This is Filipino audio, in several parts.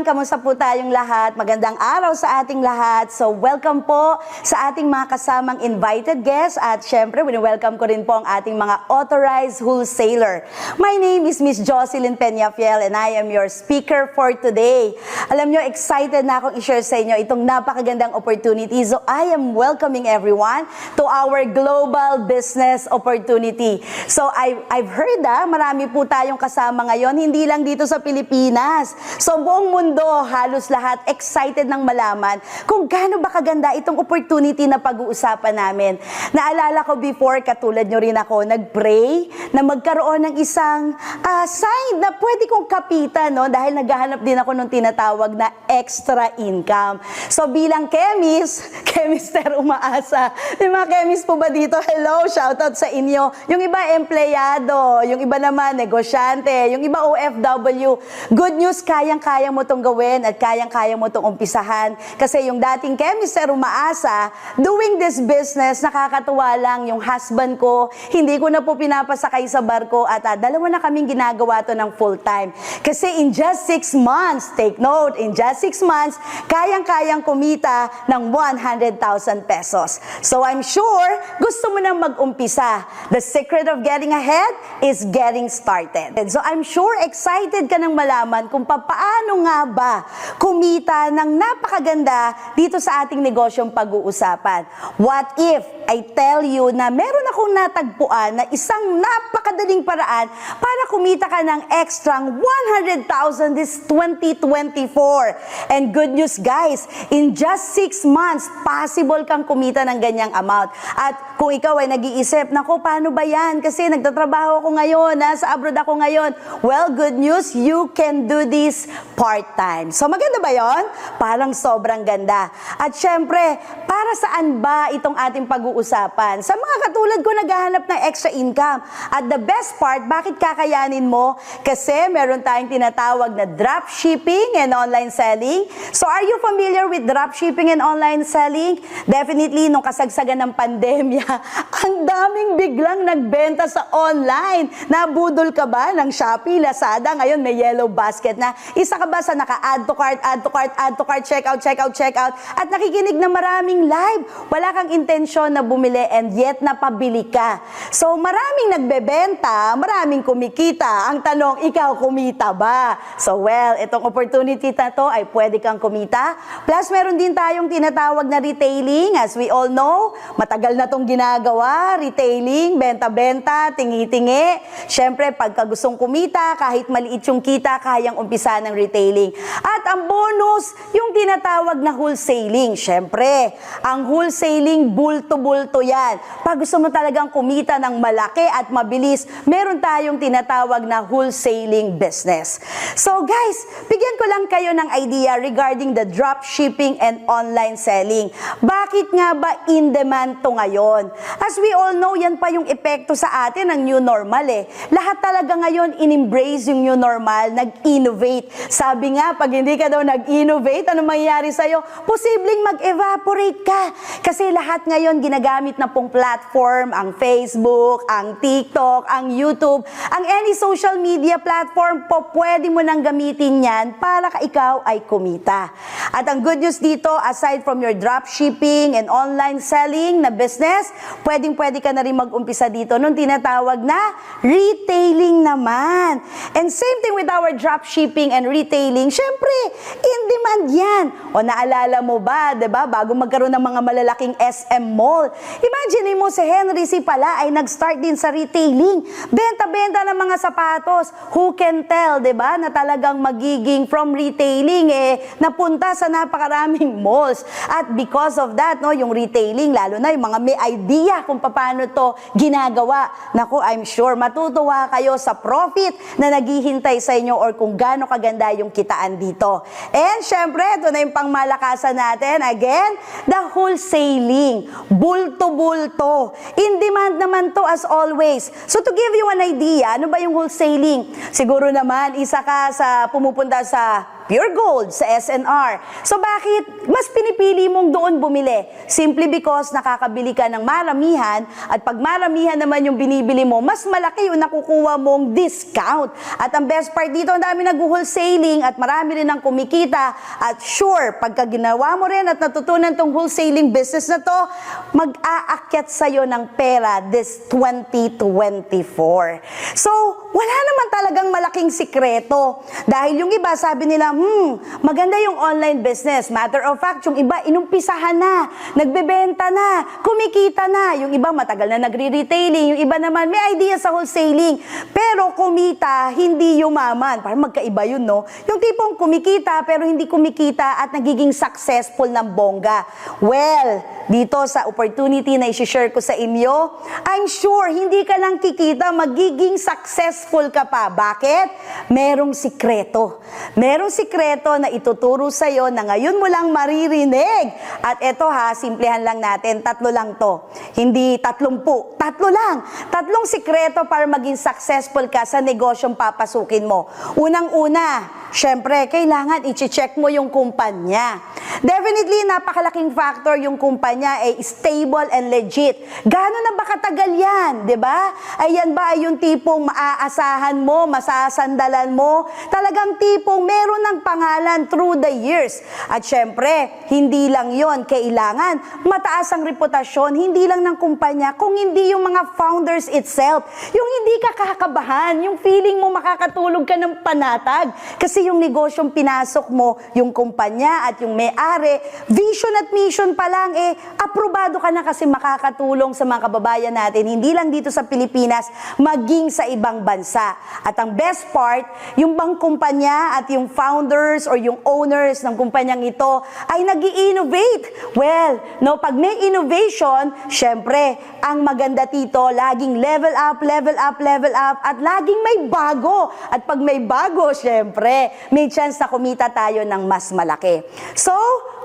Kamusta po tayong lahat? Magandang araw sa ating lahat. So, welcome po sa ating mga kasamang invited guests at syempre, welcome ko rin po ang ating mga authorized wholesaler. My name is Miss Jocelyn Peñafiel and I am your speaker for today. Alam nyo, excited na akong i-share sa inyo itong napakagandang opportunity. So, I am welcoming everyone to our global business opportunity. So, I've heard marami po tayong kasama ngayon, hindi lang dito sa Pilipinas. So, buong mundo, halos lahat, excited ng malaman kung gaano ba kaganda itong opportunity na pag-uusapan namin. Naalala ko before, katulad nyo rin ako, nag-pray na magkaroon ng isang sign na pwede kong kapitan, no? Dahil naghahanap din ako ng tinatawag na extra income. So, bilang chemist, chemister umaasa. Yung mga chemist po ba dito? Hello, shoutout sa inyo. Yung iba, empleyado. Yung iba naman, negosyante. Yung iba, OFW. Good news, kayang-kaya mo itong gawin at kayang-kaya mo itong umpisahan. Kasi yung dating chemister umaasa, doing this business, nakakatuwa lang yung husband ko. Hindi ko na po pinapasakay sa barko at dalawa na kaming ginagawa to ng full-time. Kasi in just 6 months, take note, in just 6 months, kayang-kayang kumita ng 100,000 pesos. So I'm sure, gusto mo nang mag-umpisa. The secret of getting ahead is getting started. So I'm sure excited ka nang malaman kung paano nga ba kumita ng napakaganda dito sa ating negosyong pag-uusapan. What if I tell you na meron akong natagpuan na isang napakadaling paraan para kumita ka ng extra 100,000 this 2024. And good news guys, in just 6 months, possible kang kumita ng ganyang amount. At kung ikaw ay nag-iisip, naku, paano ba yan? Kasi nagtatrabaho ako ngayon, nasa abroad ako ngayon. Well, good news, you can do this part-time. So maganda ba yon? Parang sobrang ganda. At syempre, para saan ba itong ating pag-uusapan? Sa mga katulad ko naghahanap ng extra income. At the best part, bakit kakayanin mo? Kasi meron tayong tinatawag na dropshipping and online selling. So are you familiar with dropshipping and online selling? Definitely, nung kasagsagan ng pandemya, ang daming biglang nagbenta sa online. Nabudol ka ba ng Shopee, Lazada? Ngayon may yellow basket na. Isa ka ba sa naka-add to cart, add to cart, add to cart, check out, check out, check out, at nakikinig na maraming live. Wala kang intensyon na bumili and yet napabili ka. So maraming nagbebenta, maraming kumikita. Ang tanong, ikaw kumita ba? So well, itong opportunity na to ay pwede kang kumita. Plus meron din tayong tinatawag na retailing. As we all know, matagal na tong ginagawa. Retailing, benta-benta, tingi-tingi. Siyempre, pagka gustong kumita, kahit maliit yung kita, kayang umpisa ng retailing. At ang bonus, yung tinatawag na wholesaling. Siyempre, ang wholesaling, bulto-bulto yan. Pag gusto mo talagang kumita ng malaki at mabilis, meron tayong tinatawag na wholesaling business. So guys, bigyan ko lang kayo ng idea regarding the dropshipping and online selling. Bakit nga ba in demand to ngayon? As we all know, yan pa yung epekto sa atin ng new normal eh. Lahat talaga ngayon in-embrace yung new normal, nag-innovate. Sabi nga, pag hindi ka daw nag-innovate, ano mangyayari sa'yo? Posibleng mag-evaporate ka. Kasi lahat ngayon ginagamit na pong platform, ang Facebook, ang TikTok, ang YouTube, ang any social media platform po, pwede mo nang gamitin yan para ikaw ay kumita. At ang good news dito, aside from your dropshipping and online selling na business, pwedeng-pwede ka na rin mag-umpisa dito nung tinatawag na retailing naman. And same thing with our dropshipping and retailing, syempre, in demand yan. O naalala mo ba, diba, bago magkaroon ng mga malalaking SM mall, imagine mo si Henry C. pala ay nag-start din sa retailing. Benta-benta ng mga sapatos. Who can tell, diba, na talagang magiging from retailing, napunta sa napakaraming malls. At because of that, no, yung retailing, lalo na yung mga may idea kung paano to ginagawa. Naku, I'm sure matutuwa kayo sa profit na naghihintay sa inyo or kung gaano kaganda yung kitaan dito. And syempre, ito na yung pangmalakasan natin. Again, the wholesaling. Bulto-bulto. In demand naman to as always. So to give you an idea, ano ba yung wholesaling? Siguro naman, isa ka sa pumupunta sa pure gold sa SNR. So bakit mas pinipili mong doon bumili? Simply because nakakabili ka ng maramihan at pag maramihan naman yung binibili mo, mas malaki yung nakukuha mong discount. At ang best part dito, ang dami nag-wholesaling at marami rin ang kumikita. At sure, pagka ginawa mo rin at natutunan tong wholesaling business na to, mag-aakyat sa'yo ng pera this 2024. So, wala naman talagang malaking sikreto. Dahil yung iba, sabi nila, maganda yung online business. Matter of fact, yung iba, inumpisahan na, nagbebenta na, kumikita na. Yung iba, matagal na nagre-retailing. Yung iba naman, may idea sa wholesaling. Pero kumita, hindi yumaman. Parang magkaiba yun, no? Yung tipong kumikita, pero hindi kumikita at nagiging successful ng bongga. Well, dito sa opportunity na i-share ko sa inyo, I'm sure, hindi ka lang kikita, magiging successful ka pa. Bakit? Merong sikreto. Merong sikreto na ituturo sa'yo na ngayon mo lang maririnig. At eto ha, simplehan lang natin, 3 lang to. Hindi 30, 3 lang. 3 sikreto para maging successful ka sa negosyong papasukin mo. Unang-una, syempre, kailangan i-check mo yung kumpanya. Definitely, napakalaking factor yung kumpanya ay stable and legit. Gano'n na ba katagal yan, di ba? Ayan ba ay yung tipong maaasahan mo, masasandalan mo? Talagang tipong meron ng pangalan through the years. At syempre, hindi lang yon, kailangan mataas ang reputasyon, hindi lang ng kumpanya, kung hindi yung mga founders itself. Yung hindi ka kakabahan, yung feeling mo makakatulog ka ng panatag. Kasi yung negosyong pinasok mo, yung kumpanya at yung may-ari, vision at mission pa lang, aprobado ka na kasi makakatulong sa mga kababayan natin, hindi lang dito sa Pilipinas, maging sa ibang bansa. At ang best part, yung bang kumpanya at yung founders or yung owners ng kumpanyang ito ay nag-i-innovate. Well, no, pag may innovation, syempre, ang maganda dito, laging level up, level up, level up, at laging may bago. At pag may bago, syempre, may chance na kumita tayo ng mas malaki. So,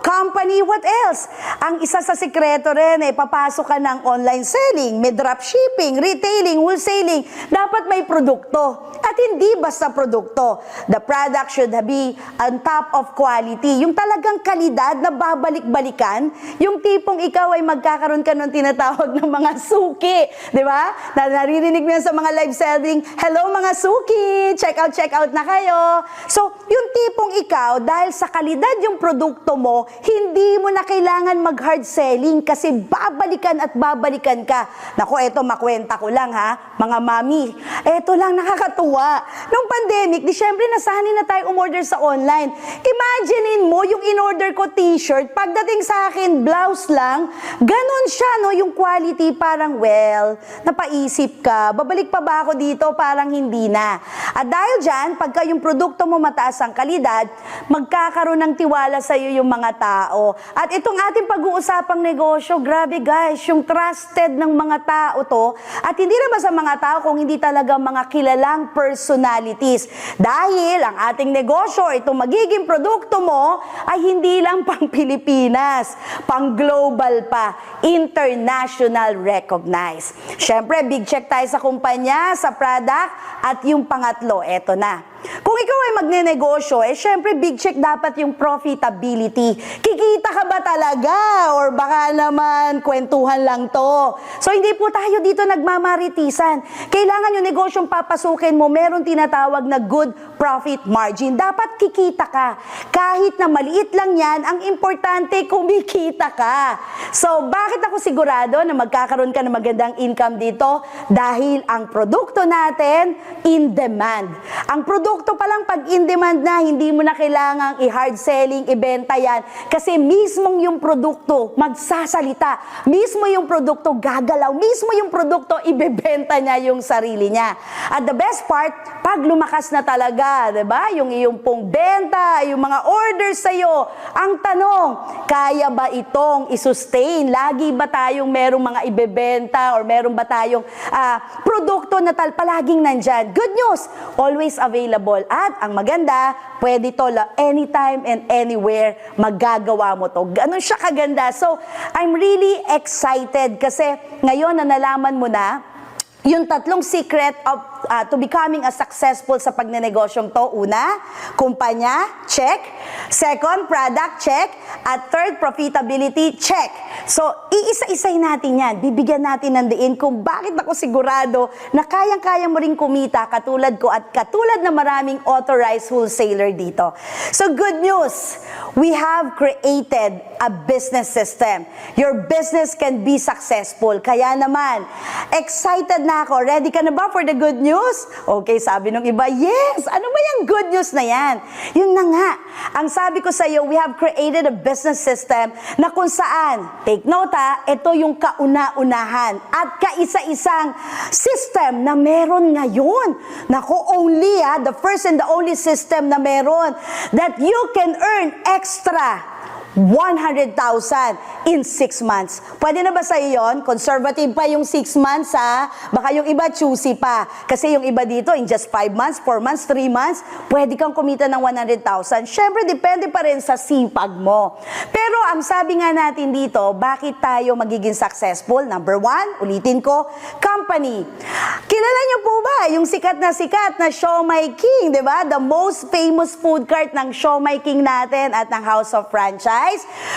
company, what else? Ang isa sa sikreto rin, papasok ka ng online selling, may dropshipping, retailing, wholesaling. Dapat may produkto. At hindi basta produkto. The product should be on top of quality. Yung talagang kalidad na babalik-balikan, yung tipong ikaw ay magkakaroon ka ng tinatawag ng mga suki. Di ba? Naririnig mo yan sa mga live selling, hello mga suki, check out na kayo. So, yung tipong ikaw, dahil sa kalidad yung produkto mo, hindi mo na kailangan mag-hard selling kasi babalikan at babalikan ka. Naku, eto makwenta ko lang ha, mga mami. Eto lang, nakakatuwa. Nung pandemic, di syempre nasanay na tayo umorder sa online. Imaginein mo yung in-order ko t-shirt, pagdating sa akin, blouse lang, ganun siya, no? Yung quality parang, well, napaisip ka, babalik pa ba ako dito? Parang hindi na. At dahil dyan, pagka yung produkto mo mataas ang kalidad, magkakaroon ng tiwala sa iyo yung mga tao. At itong ating pag-uusapang negosyo, grabe guys, yung trusted ng mga tao to, at hindi naman sa mga tao kung hindi talaga mga kilalang personalities. Dahil ang ating negosyo, itong magiging produkto mo, ay hindi lang pang Pilipinas, pang global pa, international recognized. Syempre, big check tayo sa kumpanya, sa product, at yung pangatlo, eto na. Kung ikaw ay magnenegosyo, syempre big check dapat yung profitability. Kikita ka ba talaga? Or baka naman kwentuhan lang to. So hindi po tayo dito nagmamaritisan. Kailangan yung negosyong papasukin mo, meron tinatawag na good profit margin. Dapat kikita ka. Kahit na maliit lang yan, ang importante kumikita ka. So bakit ako sigurado na magkakaroon ka ng magandang income dito? Dahil ang produkto natin, in demand. Ang produkto pa lang pag in demand na, hindi mo na kailangang i-hard selling, ibenta yan. Kasi mismong yung produkto magsasalita. Mismo yung produkto gagalaw. Mismo yung produkto ibebenta niya yung sarili niya. At the best part, pag lumakas na talaga, diba? Yung iyong pong benta, yung mga orders sa'yo. Ang tanong, kaya ba itong isustain? Lagi ba tayong merong mga ibebenta or meron ba tayong produkto na palaging nandyan? Good news, always available. At ang maganda, pwede to anytime and anywhere magagawa mo to. Ganun siya kaganda. So, I'm really excited kasi ngayon na nalaman mo na yung 3 secret of to becoming a successful sa pagnenegosyon to? Una, kumpanya, check. Second, product, check. At third, profitability, check. So, iisa-isay natin yan. Bibigyan natin ng diin kung bakit ako sigurado na kayang-kaya mo rin kumita katulad ko at katulad na maraming authorized wholesaler dito. So, good news. We have created a business system. Your business can be successful. Kaya naman, excited na ako. Ready ka na ba for the good news? Okay, sabi ng iba, yes! Ano ba yung good news na yan? Yun na nga. Ang sabi ko sa iyo, we have created a business system na kung saan, take note ha, ito yung kauna-unahan at kaisa-isang system na meron ngayon. Nako, only the first and the only system na meron that you can earn extra 100,000 in 6 months. Pwede na ba sa iyon? Conservative pa yung 6 months ha? Baka yung iba choosy pa. Kasi yung iba dito in just 5 months, 4 months, 3 months, pwede kang kumita ng 100,000. Syempre, depende pa rin sa sipag mo. Pero ang sabi nga natin dito, bakit tayo magiging successful? Number 1, ulitin ko, company. Kilala niyo po ba yung sikat na Siomai King, di ba? The most famous food cart ng Siomai King natin at ng House of Franchise.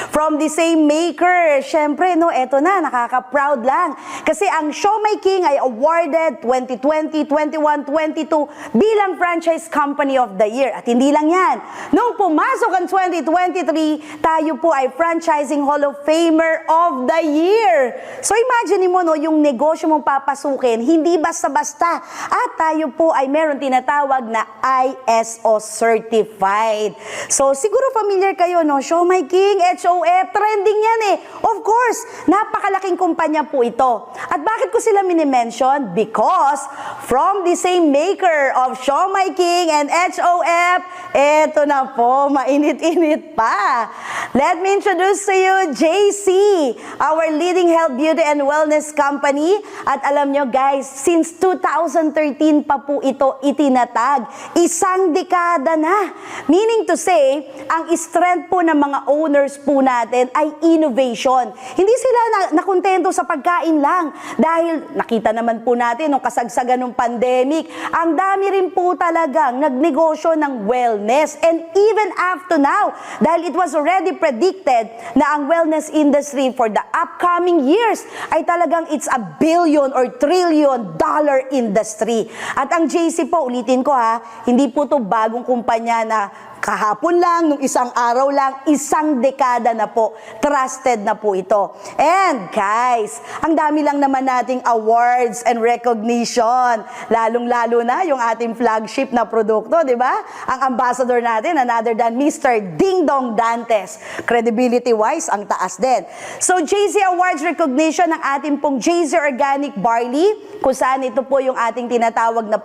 From the same maker. Syempre, no, eto na, nakaka-proud lang. Kasi ang Siomai King ay awarded 2020, 21, 22 bilang Franchise Company of the Year. At hindi lang yan. Nung pumasok ang 2023, tayo po ay Franchising Hall of Famer of the Year. So imagine mo, no, yung negosyo mong papasukin, hindi basta-basta. At tayo po ay meron tinatawag na ISO certified. So siguro familiar kayo, no, Siomai King, HOF, trending yan eh. Of course, napakalaking kumpanya po ito. At bakit ko sila minimension? Because from the same maker of Siomai King and HOF, eto na po, mainit-init pa. Let me introduce to you JC, our leading health, beauty, and wellness company. At alam nyo guys, since 2013 pa po ito itinatag. Isang dekada na. Meaning to say, ang strength po ng mga owners po natin ay innovation. Hindi sila nakontento sa pagkain lang. Dahil nakita naman po natin nung kasagsagan ng pandemic, ang dami rin po talagang nagnegosyo ng wellness. And even after now, dahil it was already predicted na ang wellness industry for the upcoming years ay talagang it's a billion or trillion dollar industry. At ang JC po, ulitin ko ha, hindi po to bagong kumpanya na kahapon lang, nung isang araw lang, isang dekada na po. Trusted na po ito. And guys, ang dami lang naman nating awards and recognition. Lalong-lalo na yung ating flagship na produkto, di ba? Ang ambassador natin, another than Mr. Ding Dong Dantes. Credibility-wise, ang taas din. So, JC Awards recognition ng ating pong JC Organic Barley, kung saan ito po yung ating tinatawag na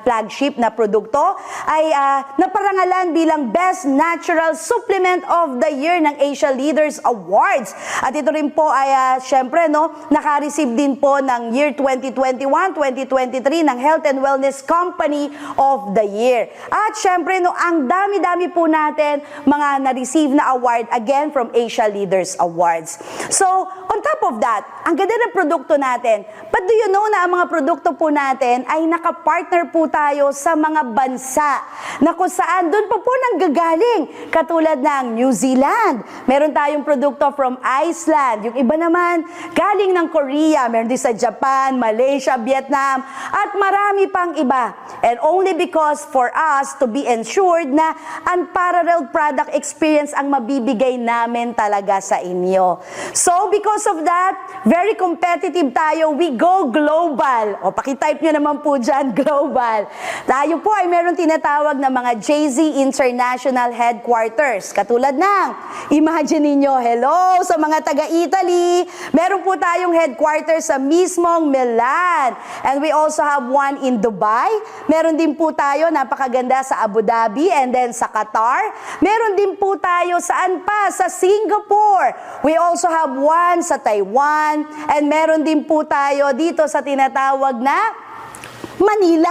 flagship na produkto, ay naparangalan bilang Best Natural Supplement of the Year ng Asia Leaders Awards. At ito rin po ay syempre no, naka-receive din po ng year 2021, 2023 ng Health and Wellness Company of the Year. At syempre no, ang dami-dami po natin mga na-receive na award again from Asia Leaders Awards. So, on top of that, ang ganda ng produkto natin. But do you know na ang mga produkto po natin ay nakapartner po tayo sa mga bansa na kung saan doon pa po nanggagaling. Katulad ng New Zealand. Meron tayong produkto from Iceland. Yung iba naman, galing ng Korea. Meron din sa Japan, Malaysia, Vietnam, at marami pang iba. And only because for us to be ensured na unparalleled product experience ang mabibigay namin talaga sa inyo. So, because of that, very competitive tayo. We go global. O, pakitype nyo naman po dyan, global. Tayo po ay meron tinatawag na mga JZ International Headquarters. Katulad ng, imagine ninyo, hello sa mga taga-Italy. Meron po tayong headquarters sa mismong Milan. And we also have one in Dubai. Meron din po tayo, napakaganda, sa Abu Dhabi and then sa Qatar. Meron din po tayo saan pa? Sa Singapore. We also have one sa Taiwan. And meron din po tayo dito sa tinatawag na Manila.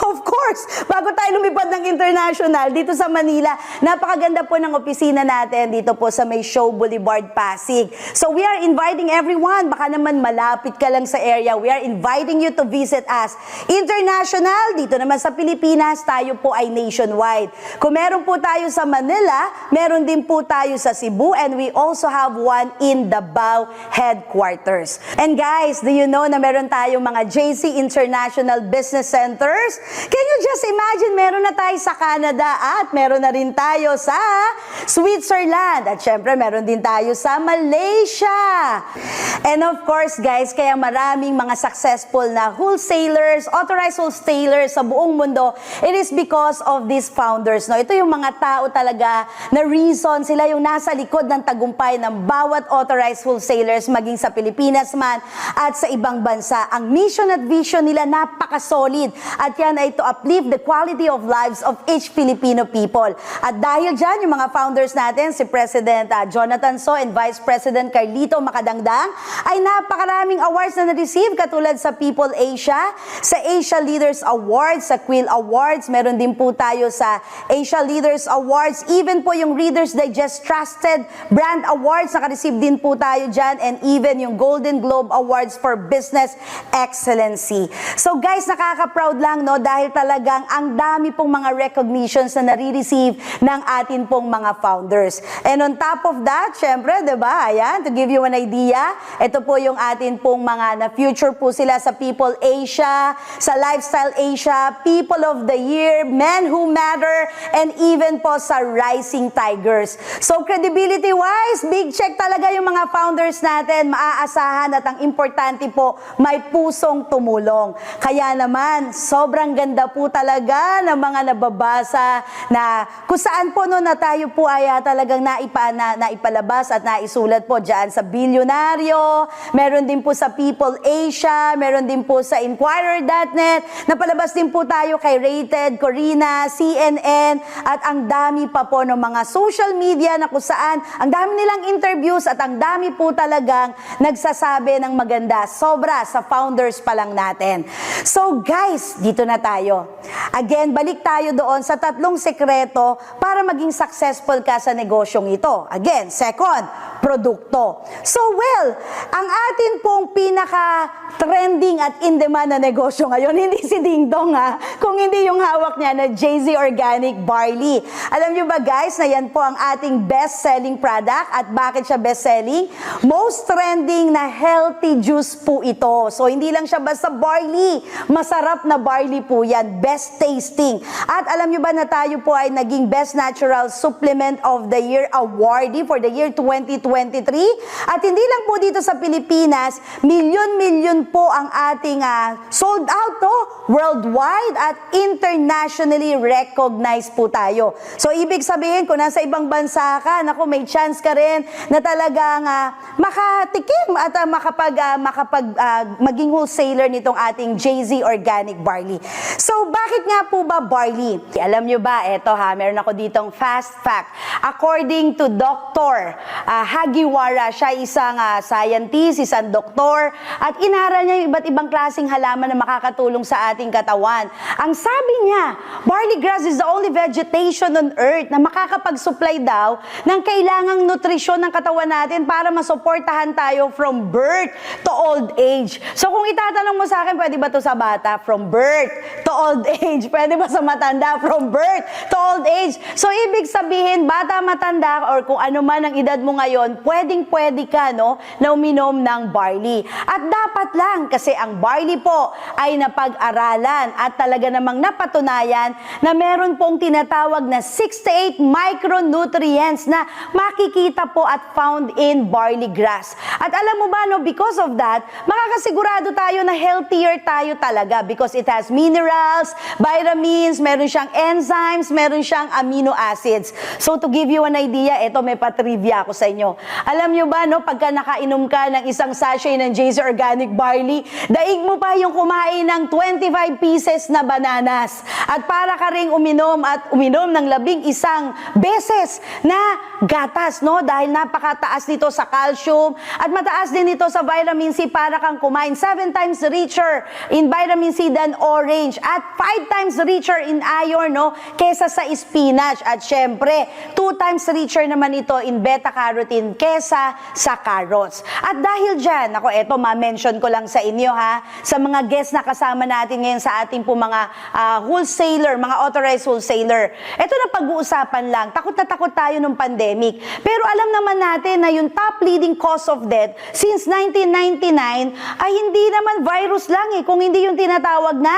Of course, bago tayo lumipad ng international, dito sa Manila, napakaganda po ng opisina natin dito po sa May Show Boulevard, Pasig. So we are inviting everyone, baka naman malapit ka lang sa area, we are inviting you to visit us. International, dito naman sa Pilipinas, tayo po ay nationwide. Kung meron po tayo sa Manila, meron din po tayo sa Cebu, and we also have one in Davao headquarters. And guys, do you know na meron tayong mga JC International Business Centers? Can you just imagine, meron na tayo sa Canada at meron na rin tayo sa Switzerland. At syempre, meron din tayo sa Malaysia. And of course, guys, kaya maraming mga successful na wholesalers, authorized wholesalers sa buong mundo, it is because of these founders. No? Ito yung mga tao talaga na reason, sila yung nasa likod ng tagumpay ng bawat authorized wholesalers, maging sa Pilipinas man at sa ibang bansa. Ang mission at vision nila napaka-solid. At yan ay to uplift the quality of lives of each Filipino people. At dahil dyan, yung mga founders natin, si President Jonathan So and Vice President Carlito Macadangdang, ay napakaraming awards na na-receive katulad sa People Asia, sa Asia Leaders Awards, sa Quill Awards, meron din po tayo sa Asia Leaders Awards, even po yung Reader's Digest Trusted Brand Awards, naka-receive din po tayo dyan, and even yung Golden Globe Awards for Business Excellency. So guys, nakaka-proud lang, no, dahil talagang ang dami pong mga recognitions na nare-receive ng atin pong mga founders. And on top of that, syempre, diba, ayan, to give you an idea, ito po yung atin pong mga na-future po sila sa People Asia, sa Lifestyle Asia, People of the Year, Men Who Matter, and even po sa Rising Tigers. So credibility-wise, big check talaga yung mga founders natin, maaasahan, at ang importante po, may pusong tumulong. Kaya naman, sobrang ganda po talaga ng mga nababasa na kung saan po no, na tayo po ay talagang naipalabas at naisulat po dyan sa Bilyonaryo, meron din po sa People Asia, meron din po sa Inquirer.net, napalabas din po tayo kay Rated, Corina, CNN, at ang dami pa po ng mga social media na kung saan ang dami nilang interviews at ang dami po talagang nagsasabi ng maganda, sobra sa founders pa lang natin. So guys, dito na tayo. Again, balik tayo doon sa 3 sekreto para maging successful ka sa negosyong ito. Again, second, produkto. So well, ang atin pong pinaka-trending at in-demand na negosyo ngayon, hindi si Ding Dong kung hindi yung hawak niya na JZ Organic Barley. Alam niyo ba guys, na yan po ang ating best-selling product. At bakit siya best-selling? Most trending na healthy juice po ito. So hindi lang siya basta barley, masarap na barley po yan, best tasting. At alam niyo ba na tayo po ay naging Best Natural Supplement of the Year awardee for the year 2023? At hindi lang po dito sa Pilipinas, milyon-milyon po ang ating sold out worldwide at internationally recognized po tayo. So ibig sabihin, kung nasa ibang bansa ka, naku, may chance ka rin na talagang makatikim at maging wholesaler nitong ating JZ Organic Barley. So bakit nga po ba barley? Alam nyo ba, eto meron ako ditong fast fact. According to Dr. Hagiwara, siya isang scientist, isang doktor, at inaral niya yung iba't ibang klaseng halaman na makakatulong sa ating katawan. Ang sabi niya, barley grass is the only vegetation on earth na makakapag-supply daw ng kailangang nutrisyon ng katawan natin para masuportahan tayo from birth to old age. So kung itatanong mo sa akin, pwede ba to sa bata? From birth to old age. Pwede ba sa matanda? From birth to old age. So ibig sabihin, bata, matanda, or kung ano man ang edad mo ngayon, pwedeng-pwede ka na uminom ng barley. At dapat lang, kasi ang barley po ay napag-aralan at talaga namang napatunayan na meron pong tinatawag na 68 micronutrients na makikita po at found in barley grass. At alam mo ba, because of that, makakasigurado tayo na healthier tayo talaga because it has minerals, vitamins, meron siyang enzymes, meron siyang amino acids. So to give you an idea, ito may patrivia ako sa inyo. nyo. Alam nyo ba, no, pagka nakainom ka ng isang sachet ng JC Organic Barley, daig mo pa yung kumain ng 25 pieces na bananas. At para ka ring uminom ng 11 beses na gatas, no? Dahil napakataas nito sa calcium at mataas din ito sa vitamin C, para kang kumain 7 times richer in vitamin C than orange at 5 times richer in iron, no? Kesa sa spinach. At syempre, 2 times richer naman ito in beta-carotene kesa sa carrots. At dahil dyan, ako, eto, ma-mention ko lang sa inyo, ha, sa mga guests na kasama natin ngayon sa ating po mga wholesaler, mga authorized wholesaler. Ito na pag-uusapan lang, takot na takot tayo nung pandemic. Pero alam naman natin na yung top leading cause of death since 1999 ay hindi naman virus lang kung hindi yung tinatawag na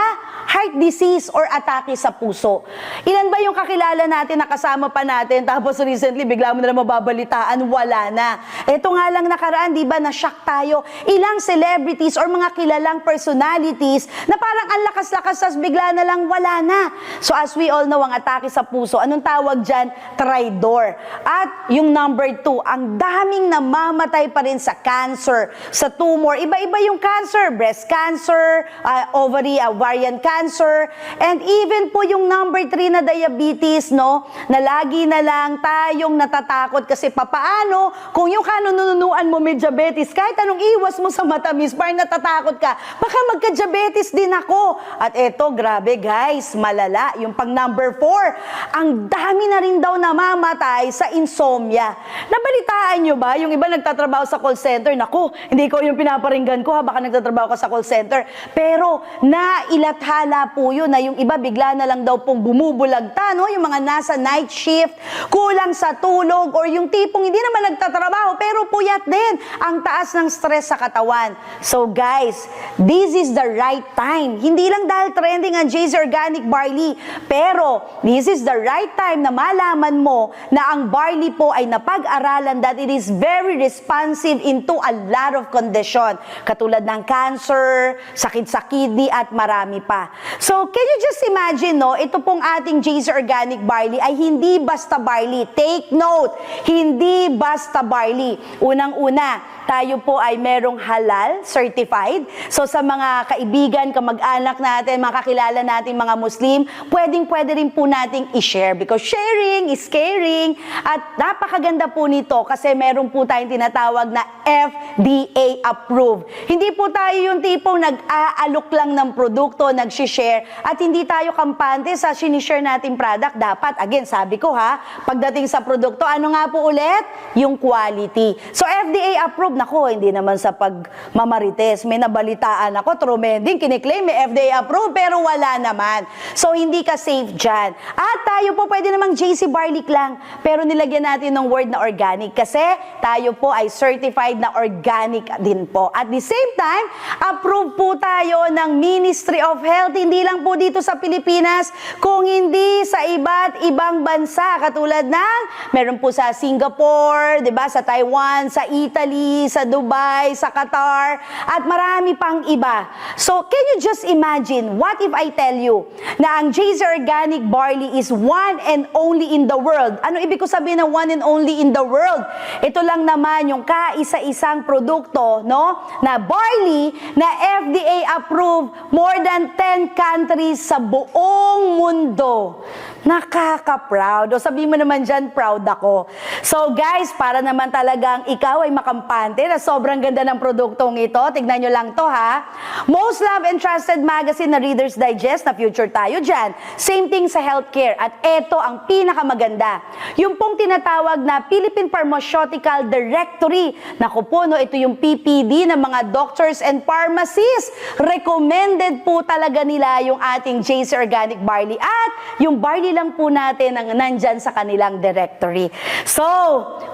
heart disease or atake sa puso. Ilan ba yung kakilala natin na kasama pa natin tapos recently bigla mo na mababalitaan, wala na. Ito nga lang nakaraan, di ba, na-shock tayo. Ilang celebrities or mga kilalang personalities na parang ang lakas-lakas tas bigla na lang wala na. So as we all know, ang atake sa puso, anong tawag dyan? Traidor. At yung number 2, ang daming namamatay pa rin sa cancer, sa tumor. Iba-iba yung cancer, breast cancer, ovarian cancer, and even po yung number 3 na diabetes, no? Na lagi na lang tayong natatakot kasi papaano kung yung kanununuan mo may diabetes, kahit anong iwas mo sa matamis, parang natatakot ka, baka magka-diabetes din ako. At eto, grabe guys, malala. Yung pang number 4, ang dami na rin daw namamatay sa insomnia. Nabalitaan nyo ba? Yung iba nagtatrabaho sa call center, naku, hindi ko yung pinaparinggan ko, ha, baka nagtatrabaho ka sa call center. Pero nailathala po yun na yung iba bigla na lang daw pong bumubulagta, no? Yung mga nasa night shift, kulang sa tulog, or yung tipong hindi naman nagtatrabaho pero puyat din, ang taas ng stress sa katawan. So guys, this is the right time. Hindi lang dahil trending ang JC Organic Barley, pero this is the right time na malaman mo na ang barley po ay napag-aralan that it is very responsive into a lot of condition, katulad ng cancer, sakit sa kidney, at marami pa. So can you just imagine, no, ito pong ating JC Organic Barley ay hindi basta barley. Take note, hindi basta barley. Unang-una, tayo po ay merong halal certified. So sa mga kaibigan, kamag-anak natin, mga kakilala natin, mga Muslim, pwedeng-pwede rin po nating i-share because sharing is caring. At napakaganda po nito kasi meron po tayong tinatawag na FDA approved. Hindi po tayo yung tipong nag-aalok lang ng produkto, nag-share, at hindi tayo kampante sa sinishare nating product. Dapat, again, sabi ko, ha, pagdating sa produkto, ano nga po ulit? Yung quality. So FDA approved, nako, hindi naman sa pagmamarites. May nabalitaan ako, tremending, kiniklaim may FDA approved, pero wala naman. So hindi ka safe dyan. At tayo po pwede namang JC Barley lang, pero nilagyan natin ng word na organic kasi tayo po ay certified na organic din po. At the same time, approved po tayo ng Ministry of Health, hindi lang po dito sa Pilipinas, kung hindi sa iba't ibang bansa, katulad ng meron po sa Singapore, 'di ba, sa Taiwan, sa Italy, sa Dubai, sa Qatar, at marami pang iba. So, can you just imagine, what if I tell you na ang JC Organic Barley is one and only in the world? Ano ibig ko sabihin na one and only in the world? Ito lang naman yung kaisa-isang produkto, no, na barley na FDA approved more than 10 countries sa buong mundo. Nakaka-proud. O sabihin mo naman dyan, proud ako. So guys, para naman talagang ikaw ay makampante na sobrang ganda ng produktong ito, tignan nyo lang to, ha. Most loved and trusted magazine na Reader's Digest, na future tayo dyan. Same thing sa healthcare. At eto ang pinakamaganda. Yung pong tinatawag na Philippine Pharmaceutical Directory. Naku po, no, ito yung PPD ng mga doctors and pharmacists. Recommended po talaga nila yung ating JC Organic Barley. At yung barley lang po natin ang nandyan sa kanilang directory. So,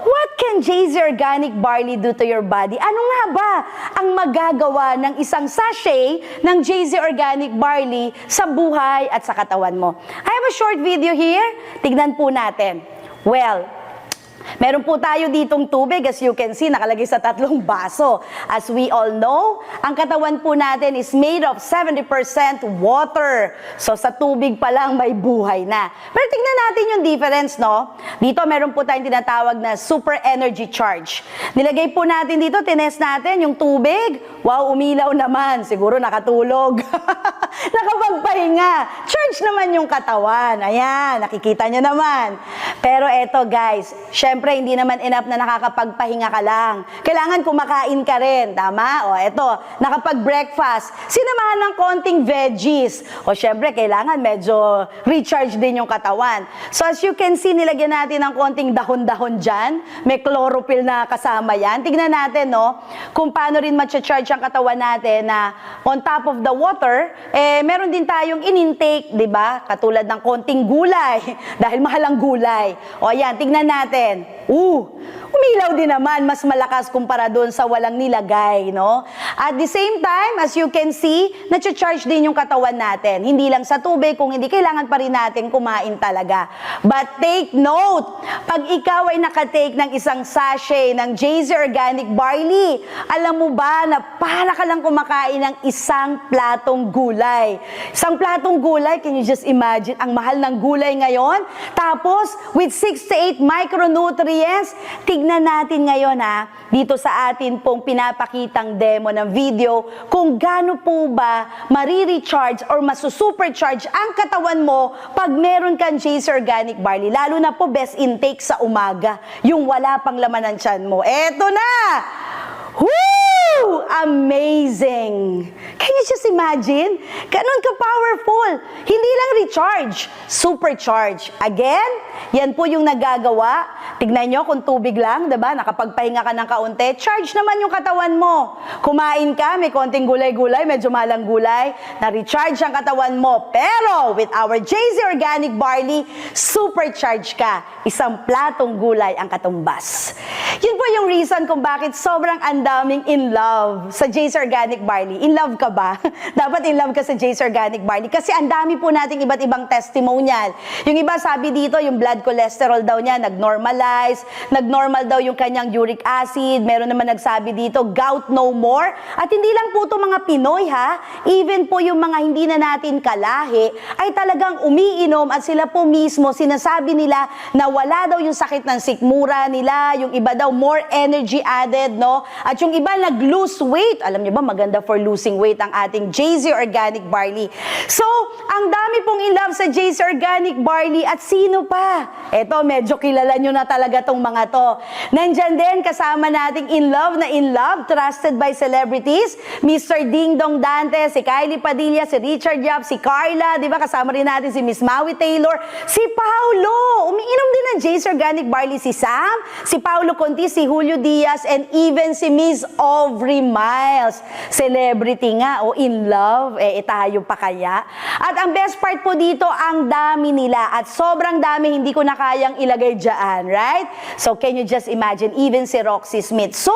what can JC Organic Barley do to your body? Ano nga ba ang magagawa ng isang sachet ng JC Organic Barley sa buhay at sa katawan mo? I have a short video here. Tignan po natin. Well, Meron po tayo ditong tubig, as you can see, nakalagay sa 3 baso. As we all know, ang katawan po natin is made of 70% water. So sa tubig pa lang may buhay na. Pero tingnan natin yung difference, no? Dito meron po tayong tinatawag na super energy charge. Nilagay po natin dito, tinest natin yung tubig. Wow, umilaw naman. Siguro nakatulog. Nakapagpahinga. Charge naman yung katawan. Ayan, nakikita nyo naman. Pero eto guys, syempre hindi naman enough na nakakapagpahinga ka lang. Kailangan kumakain ka rin, tama? O eto, nakapag-breakfast, sinamahan ng konting veggies. O syempre, kailangan medyo recharge din yung katawan. So as you can see, nilagyan natin ng konting dahon-dahon dyan. May chlorophyll na kasama yan. Tignan natin, no, kung paano rin matcha-charge ang katawan natin na on top of the water, meron din tayong in-intake, di ba? Katulad ng konting gulay, dahil mahal ang gulay. O yan, tignan natin. Umilaw din naman, mas malakas kumpara doon sa walang nilagay, no? At the same time, as you can see, na-charge din yung katawan natin. Hindi lang sa tubig, kung hindi, kailangan pa rin natin kumain talaga. But take note, pag ikaw ay nakatake ng isang sachet ng JZ Organic Barley, alam mo ba na para ka lang kumakain ng isang platong gulay. Isang platong gulay, can you just imagine, ang mahal ng gulay ngayon? Tapos, with 6 to 8 micronutrients, tignan natin ngayon dito sa atin pong pinapakitang demo ng video kung gaano po ba marirecharge or masusupercharge ang katawan mo pag meron kang JZ Organic Barley. Lalo na po best intake sa umaga, yung wala pang laman ng tiyan mo. Eto na! Woo! Amazing! Can you just imagine? Ganun ka-powerful. Hindi lang recharge, supercharge. Again, yan po yung nagagawa. Tignan nyo kung tubig lang, diba? Nakapagpahinga ka ng kaunti, charge naman yung katawan mo. Kumain ka, may konting gulay-gulay, medyo malang gulay, na-recharge ang katawan mo. Pero with our JZ Organic Barley, supercharge ka. Isang platong gulay ang katumbas. Yun po yung reason kung bakit sobrang andaming in love sa JZ Organic Barley. In love ka ba? Dapat in love ka sa JZ Organic Barley kasi ang dami po nating iba't ibang testimonial. Yung iba sabi dito, yung blood cholesterol daw niya nag-normalize, nag-normal daw yung kanyang uric acid, meron naman nagsabi dito, gout no more. At hindi lang po ito mga Pinoy even po yung mga hindi na natin kalahi ay talagang umiinom at sila po mismo sinasabi nila na wala daw yung sakit ng sikmura nila, yung iba daw more energy added, no? At yung iba nag-lose weight. Alam niyo ba, maganda for losing weight ang ating JZ Organic Barley. So, ang dami pong in love sa JZ Organic Barley at sino pa? Eto, medyo kilala nyo na talaga tong mga to. Nandyan din kasama nating in love, trusted by celebrities, Mr. Ding Dong Dante, si Kylie Padilla, si Richard Yap, si Carla, di ba? Kasama rin natin si Miss Maui Taylor, si Paulo, umiinom din ng JZ Organic Barley, si Sam, si Paulo Conti, si Julio Diaz, and even si Miss Aubrey Miles. Celebrity nga, o in love, tayo pa kaya? At ang best part po dito, ang dami nila. At sobrang dami, hindi ko na kayang ilagay dyan, right? So, can you just imagine, even si Roxy Smith. So,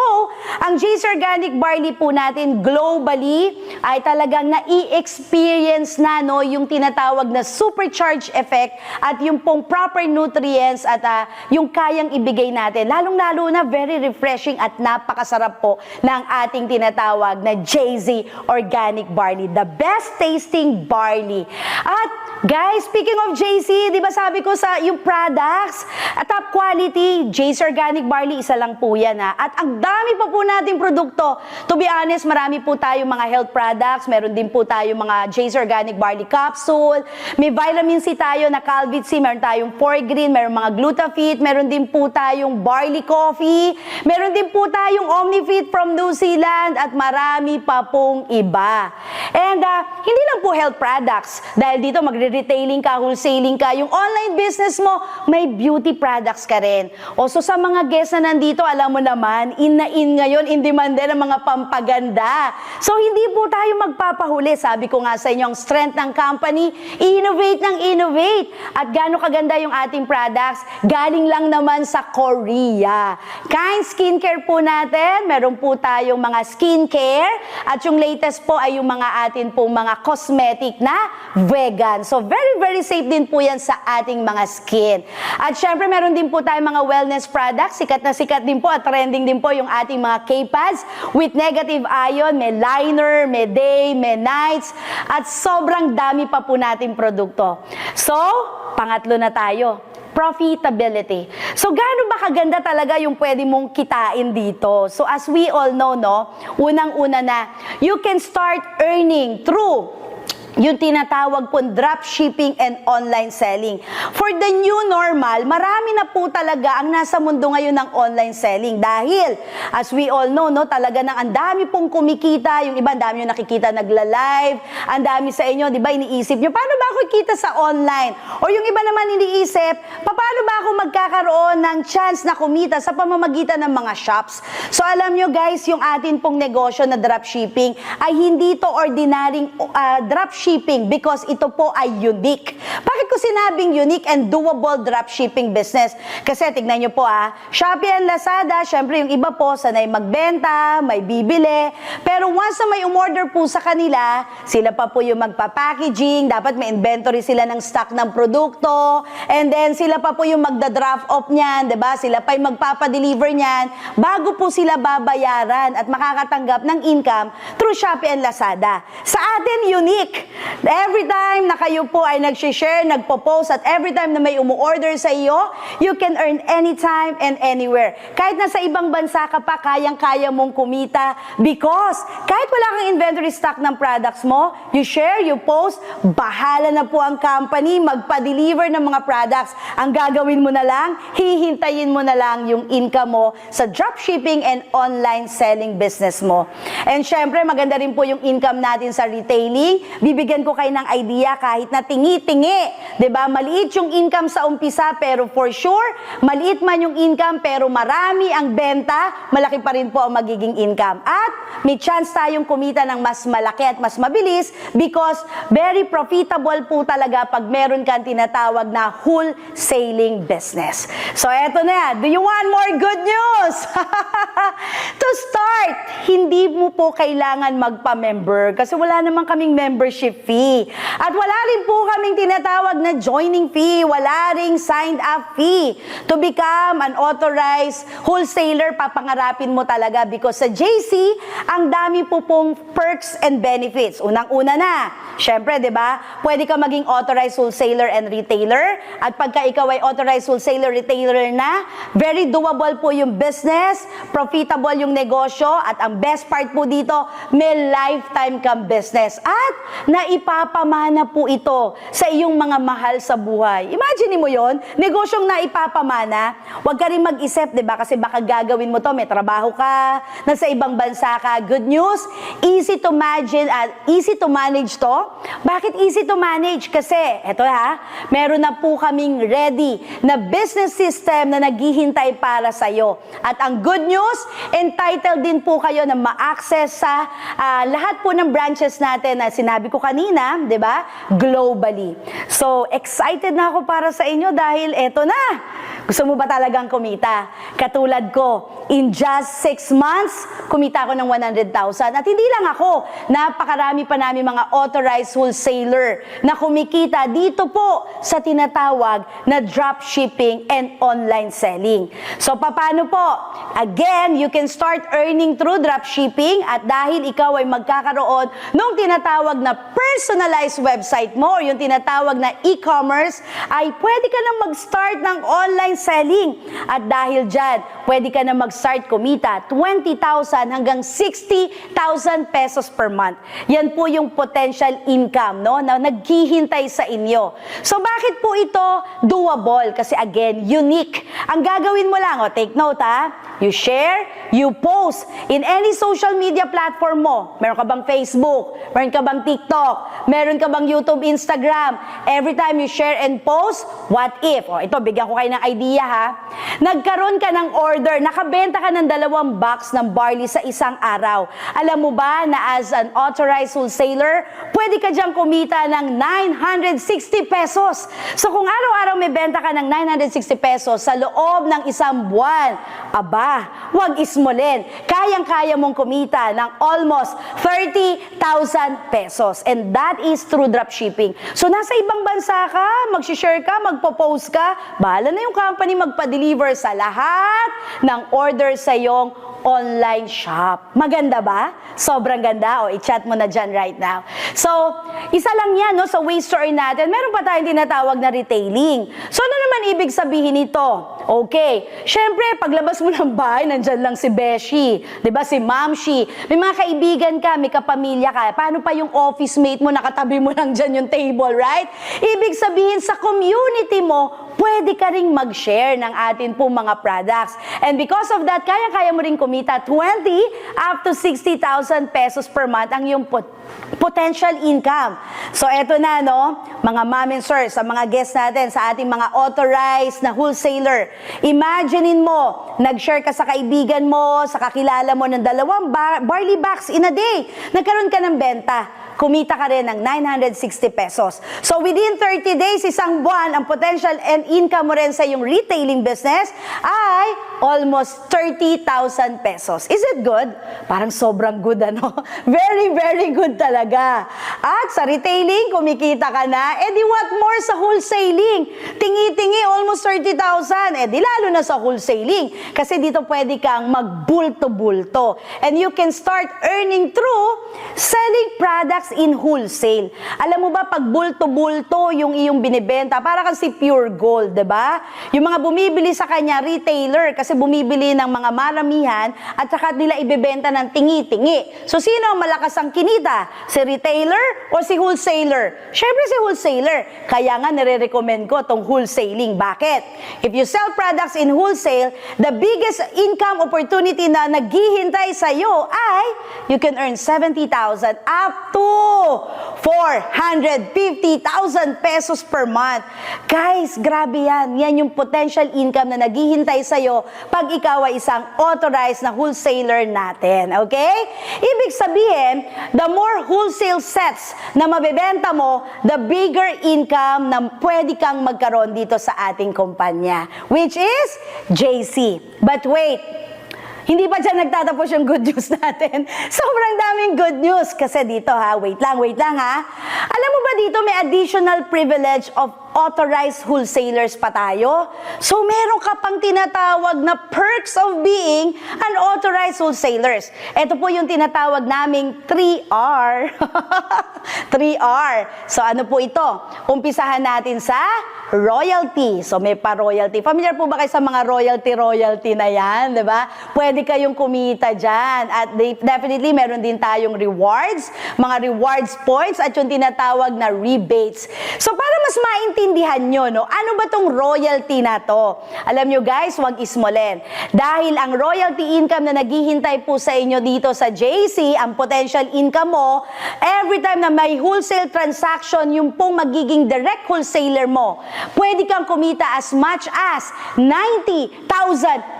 ang JZ Organic Barley po natin globally ay talagang na-i-experience na, no, yung tinatawag na supercharge effect at yung pong proper nutrients at yung kayang ibigay natin. Lalong-lalo na very refreshing at napakasarap po ng ating tinatawag na JZ Organic Barley. The best tasting barley. At guys, speaking of JZ, di ba sabi ko sa yung products, top quality, JZ Organic Barley, isa lang po yan At ang dami pa po nating produkto. To be honest, marami po tayong mga health products, meron din po tayong mga JZ Organic Barley capsule, may vitamin C tayo na Calvit C, meron tayong 4Green, meron mga Glutafit, meron din po tayong Barley Coffee, meron din po tayong Omnifit from New Zealand at marami pa pong iba. And hindi lang po health products, dahil dito magre-retailing ka, wholesaling ka, yung online business mo, may beauty products ka rin. O so sa mga guests na nandito, alam mo naman, in na in ngayon, in demand din ang mga pampaganda. So hindi po tayo magpapahuli. Sabi ko nga sa inyo, ang strength ng company, innovate ng innovate. At gaano kaganda yung ating products, galing lang naman sa Korea. Kind skincare po natin, meron po tayong mga skincare at yung latest po ay yung mga atin po mga cosmetic na vegan. So very safe din po yan sa ating mga skin. At syempre meron din po tayong mga wellness products, sikat na sikat din po at trending din po yung ating mga K-pads with negative ion, may liner, may day, may nights at sobrang dami pa po nating produkto. So, pangatlo na tayo. Profitability. So, gaano ba kaganda talaga yung pwede mong kitain dito? So, as we all know, no, unang-una na, you can start earning through yung tinatawag po dropshipping and online selling. For the new normal, marami na po talaga ang nasa mundo ngayon ng online selling. Dahil, as we all know, no, talaga nang ang dami pong kumikita, yung iba, ang dami yung nakikita nagla-live, ang dami sa inyo, di ba, iniisip nyo, paano ba ako ikita sa online? Or yung iba naman iniisip, paano ba ako magkakaroon ng chance na kumita sa pamamagitan ng mga shops? So, alam nyo guys, yung atin pong negosyo na dropshipping ay hindi to ordinaryong dropshipping because ito po ay unique. Bakit ko sinabing unique and doable dropshipping business? Kasi tignan nyo po Shopee and Lazada, syempre yung iba po sanay magbenta, may bibili. Pero once na may umorder po sa kanila, sila pa po yung magpa-packaging, dapat may inventory sila ng stock ng produkto, and then sila pa po yung magda-draft off niyan, 'di ba? Sila pa yung magpapa-deliver niyan bago po sila babayaran at makakatanggap ng income through Shopee and Lazada. Sa atin, unique. Every time na kayo po ay nag-share, nagpo-post, at every time na may umu-order sa iyo, you can earn anytime and anywhere. Kahit nasa ibang bansa ka pa, kayang-kaya mong kumita because kahit wala kang inventory stock ng products mo, you share, you post, bahala na po ang company magpa-deliver ng mga products. Ang gagawin mo na lang, hihintayin mo na lang yung income mo sa dropshipping and online selling business mo. And syempre, maganda rin po yung income natin sa retailing. Bibigyan ko kayo ng idea kahit na tingi-tingi. 'Di ba? Maliit yung income sa umpisa pero for sure, maliit man yung income pero marami ang benta, malaki pa rin po ang magiging income. At may chance tayong kumita ng mas malaki at mas mabilis because very profitable po talaga pag meron kang tinatawag na wholesaling business. So eto na, do you want more good news? To start, hindi mo po kailangan magpa-member kasi wala naman kaming membership fee. At wala rin po kaming tinatawag na joining fee, wala ring signed up fee. To become an authorized wholesaler, papangarapin mo talaga because sa JC, ang dami po pong perks and benefits. Unang-una na, syempre, di ba, pwede ka maging authorized wholesaler and retailer. At pagka ikaw ay authorized wholesaler, retailer na, very doable po yung business, profitable yung negosyo, at ang best part po dito, may lifetime kang business. At naipapamana po ito sa iyong mga mahal sa buhay. Imagine mo yon, negosyong naipapamana, huwag ka rin mag-isip, di ba? Kasi baka gagawin mo to, may trabaho ka, nasa ibang bansa ka. Good news, easy to imagine at easy to manage to. Bakit easy to manage? Kasi, eto meron na po kaming ready na business system na naghihintay para sa'yo. At ang good news, entitled din po kayo na ma-access sa lahat po ng branches natin na sinabi ko kanina, di ba? Globally. So, excited na ako para sa inyo dahil eto na. Gusto mo ba talagang kumita? Katulad ko, in just 6 months, kumita ako ng 100,000. At hindi lang ako, napakarami pa namin mga authorized wholesaler na kumikita dito po sa tinatawag na dropshipping and online selling. So, paano po? Again, you can start earning through dropshipping at dahil ikaw ay magkakaroon nung tinatawag na personalized website mo or yung tinatawag na e-commerce, ay pwede ka na mag-start ng online selling. At dahil dyan, pwede ka na mag-start kumita 20,000 hanggang 60,000 pesos per month. Yan po yung potential income, no, na naghihintay sa inyo. So bakit po ito doable? Kasi again, unique. Ang gagawin mo lang, take note you share, you post in any social media platform mo. Meron ka bang Facebook? Meron ka bang TikTok? Meron ka bang YouTube, Instagram? Every time you share and post, what if? O, ito, bigyan ko kayo ng idea ha. Nagkaroon ka ng order, nakabenta ka ng 2 box ng barley sa isang araw. Alam mo ba na as an authorized wholesaler, pwede ka diyang kumita ng 960 pesos. So kung araw-araw may benta ka ng 960 pesos sa loob ng isang buwan, aba, wag ismolin. Kayang-kaya mong kumita ng almost 30,000 pesos. And that is through dropshipping. So nasa ibang bansa ka, mag-share ka, magpo-post ka, bahala na yung company magpa-deliver sa lahat ng order sa iyong online shop. Maganda ba? Sobrang ganda. O, i-chat mo na dyan right now. So, isa lang yan, no, sa waste store natin. Meron pa tayong tinatawag na retailing. So, ano naman ibig sabihin nito? Okay. Siyempre, paglabas mo ng bahay, nandyan lang si Beshi. Diba? Si Mamshi. May mga kaibigan ka, may kapamilya ka. Paano pa yung office mate mo, nakatabi mo lang dyan yung table, right? Ibig sabihin, sa community mo, pwede ka ring mag-share ng atin po mga products. And because of that, kaya-kaya mo ring kumita 20 up to 60,000 pesos per month ang iyong potential income. So eto na, no, mga mom and sir, sa mga guests natin, sa ating mga authorized na wholesaler, imaginein mo, nag-share ka sa kaibigan mo, sa kakilala mo ng 2 barley bags in a day. Nagkaroon ka ng benta. Kumita ka rin ng 960 pesos. So within 30 days, isang buwan, ang potential and income mo rin sa iyong retailing business ay almost 30,000 pesos. Is it good? Parang sobrang good, ano? Very, very good talaga. At sa retailing, kumikita ka na, di what more sa wholesaling? Tingi-tingi, almost 30,000. Di lalo na sa wholesaling. Kasi dito pwede kang magbulto-bulto. And you can start earning through selling products in wholesale. Alam mo ba, pag bulto-bulto yung iyong binibenta, para kang si Pure Gold, diba? Yung mga bumibili sa kanya, retailer, kasi bumibili ng mga maramihan at saka nila ibebenta ng tingi-tingi. So, sino ang malakas ang kinita? Si retailer o si wholesaler? Syempre si wholesaler. Kaya nga, nire-recommend ko tong wholesaling. Bakit? If you sell products in wholesale, the biggest income opportunity na naghihintay sa'yo ay you can earn 70,000 up to 450,000 pesos per month. Guys, grabe yan. Yan yung potential income na naghihintay sa'yo pag ikaw ay isang authorized na wholesaler natin. Okay? Ibig sabihin, the more wholesale sets na mabebenta mo, the bigger income na pwede kang magkaroon dito sa ating kumpanya, which is JC. But wait, hindi pa dyan nagtatapos yung good news natin. Sobrang daming good news. Kasi dito ha, wait lang ha. Alam mo ba dito may additional privilege of authorized wholesalers pa tayo? So meron ka pang tinatawag na perks of being an authorized wholesalers. Ito po yung tinatawag naming 3R. 3R. So ano po ito? Umpisahan natin sa royalty. So may pa-royalty. Familiar po ba kayo sa mga royalty na yan? Diba? Pwede kayong kumita dyan. At definitely meron din tayong rewards, mga rewards points at yung tinatawag na rebates. So para mas maintindihan nyo, no, ano ba tong royalty na to? Alam nyo guys, wag ismolin. Dahil ang royalty income na naghihintay po sa inyo dito sa JC, ang potential income mo, every time na may wholesale transaction, yung pong magiging direct wholesaler mo, pwede kang kumita as much as 90,000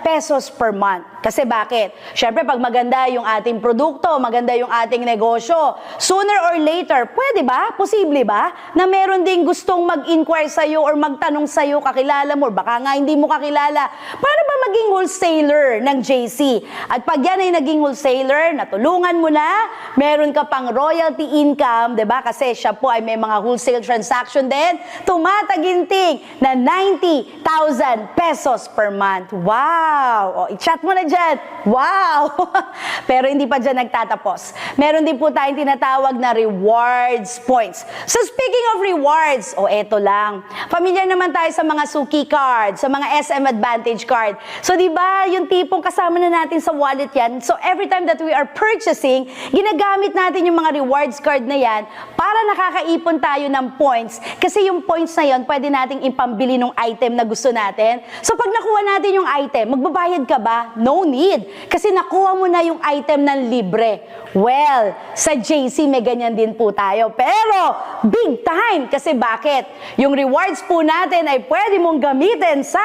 pesos per month. Kasi bakit? Siyempre, pag maganda yung ating produkto, maganda yung ating negosyo, sooner or later, pwede ba? Posible ba? Na meron ding gustong mag-inquire sa'yo or magtanong sa'yo, kakilala mo, or baka nga hindi mo kakilala, paano ba maging wholesaler ng JC? At pag yan ay naging wholesaler, natulungan mo na, meron ka pang royalty income, diba? Kasi siya po ay may mga wholesale transaction din, tumataginting na 90,000 pesos per month. Wow! O, i-chat mo na dyan. Wow! Pero hindi pa dyan nagtatapos. Meron din po tayong tinatawag na rewards points. So speaking of rewards, eto lang. Familiar naman tayo sa mga Suki card, sa mga SM Advantage card. So di ba yung tipong kasama na natin sa wallet yan. So every time that we are purchasing, ginagamit natin yung mga rewards card na yan para nakakaipon tayo ng points. Kasi yung points na yan, pwede nating ipambili ng item na gusto natin. So pag nakuha natin yung item, magbabayad ka ba? No need. Kasi nakuha mo na yung item ng libre. Well, sa JC may ganyan din po tayo. Pero, big time! Kasi bakit? Yung rewards po natin ay pwede mong gamitin sa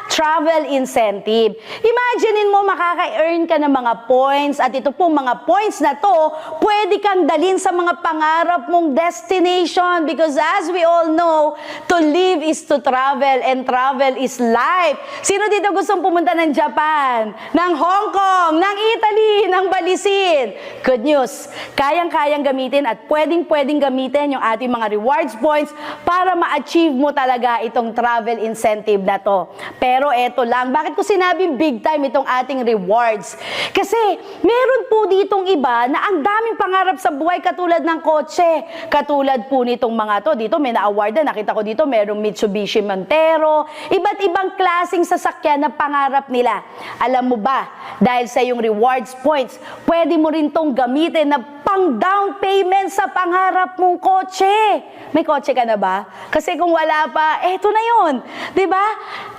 travel incentive. Imaginein mo makaka-earn ka ng mga points at ito pong mga points na to, pwede kang dalhin sa mga pangarap mong destination because as we all know, to live is to travel and travel is life. Sino dito gustong pumunta ng Japan, ng Hong Kong, ng Italy, ng Balisin? Good news, kayang-kayang gamitin at pwedeng-pwedeng gamitin yung ating mga rewards points para ma-achieve mo talaga itong travel incentive na to. Pero eto lang, bakit ko sinabing big time itong ating rewards? Kasi meron po ditong iba na ang daming pangarap sa buhay katulad ng kotse. Katulad po nitong mga to, dito may na-award na, nakita ko dito merong Mitsubishi Montero, iba't ibang klaseng sasakyan na pangarap nila. Alam mo ba, dahil sa yung rewards points, pwede mo rin tong gamitin na pang down payment sa pangarap mong kotse. May kotse ka na ba? Kasi kung wala pa, eto na yun. Diba?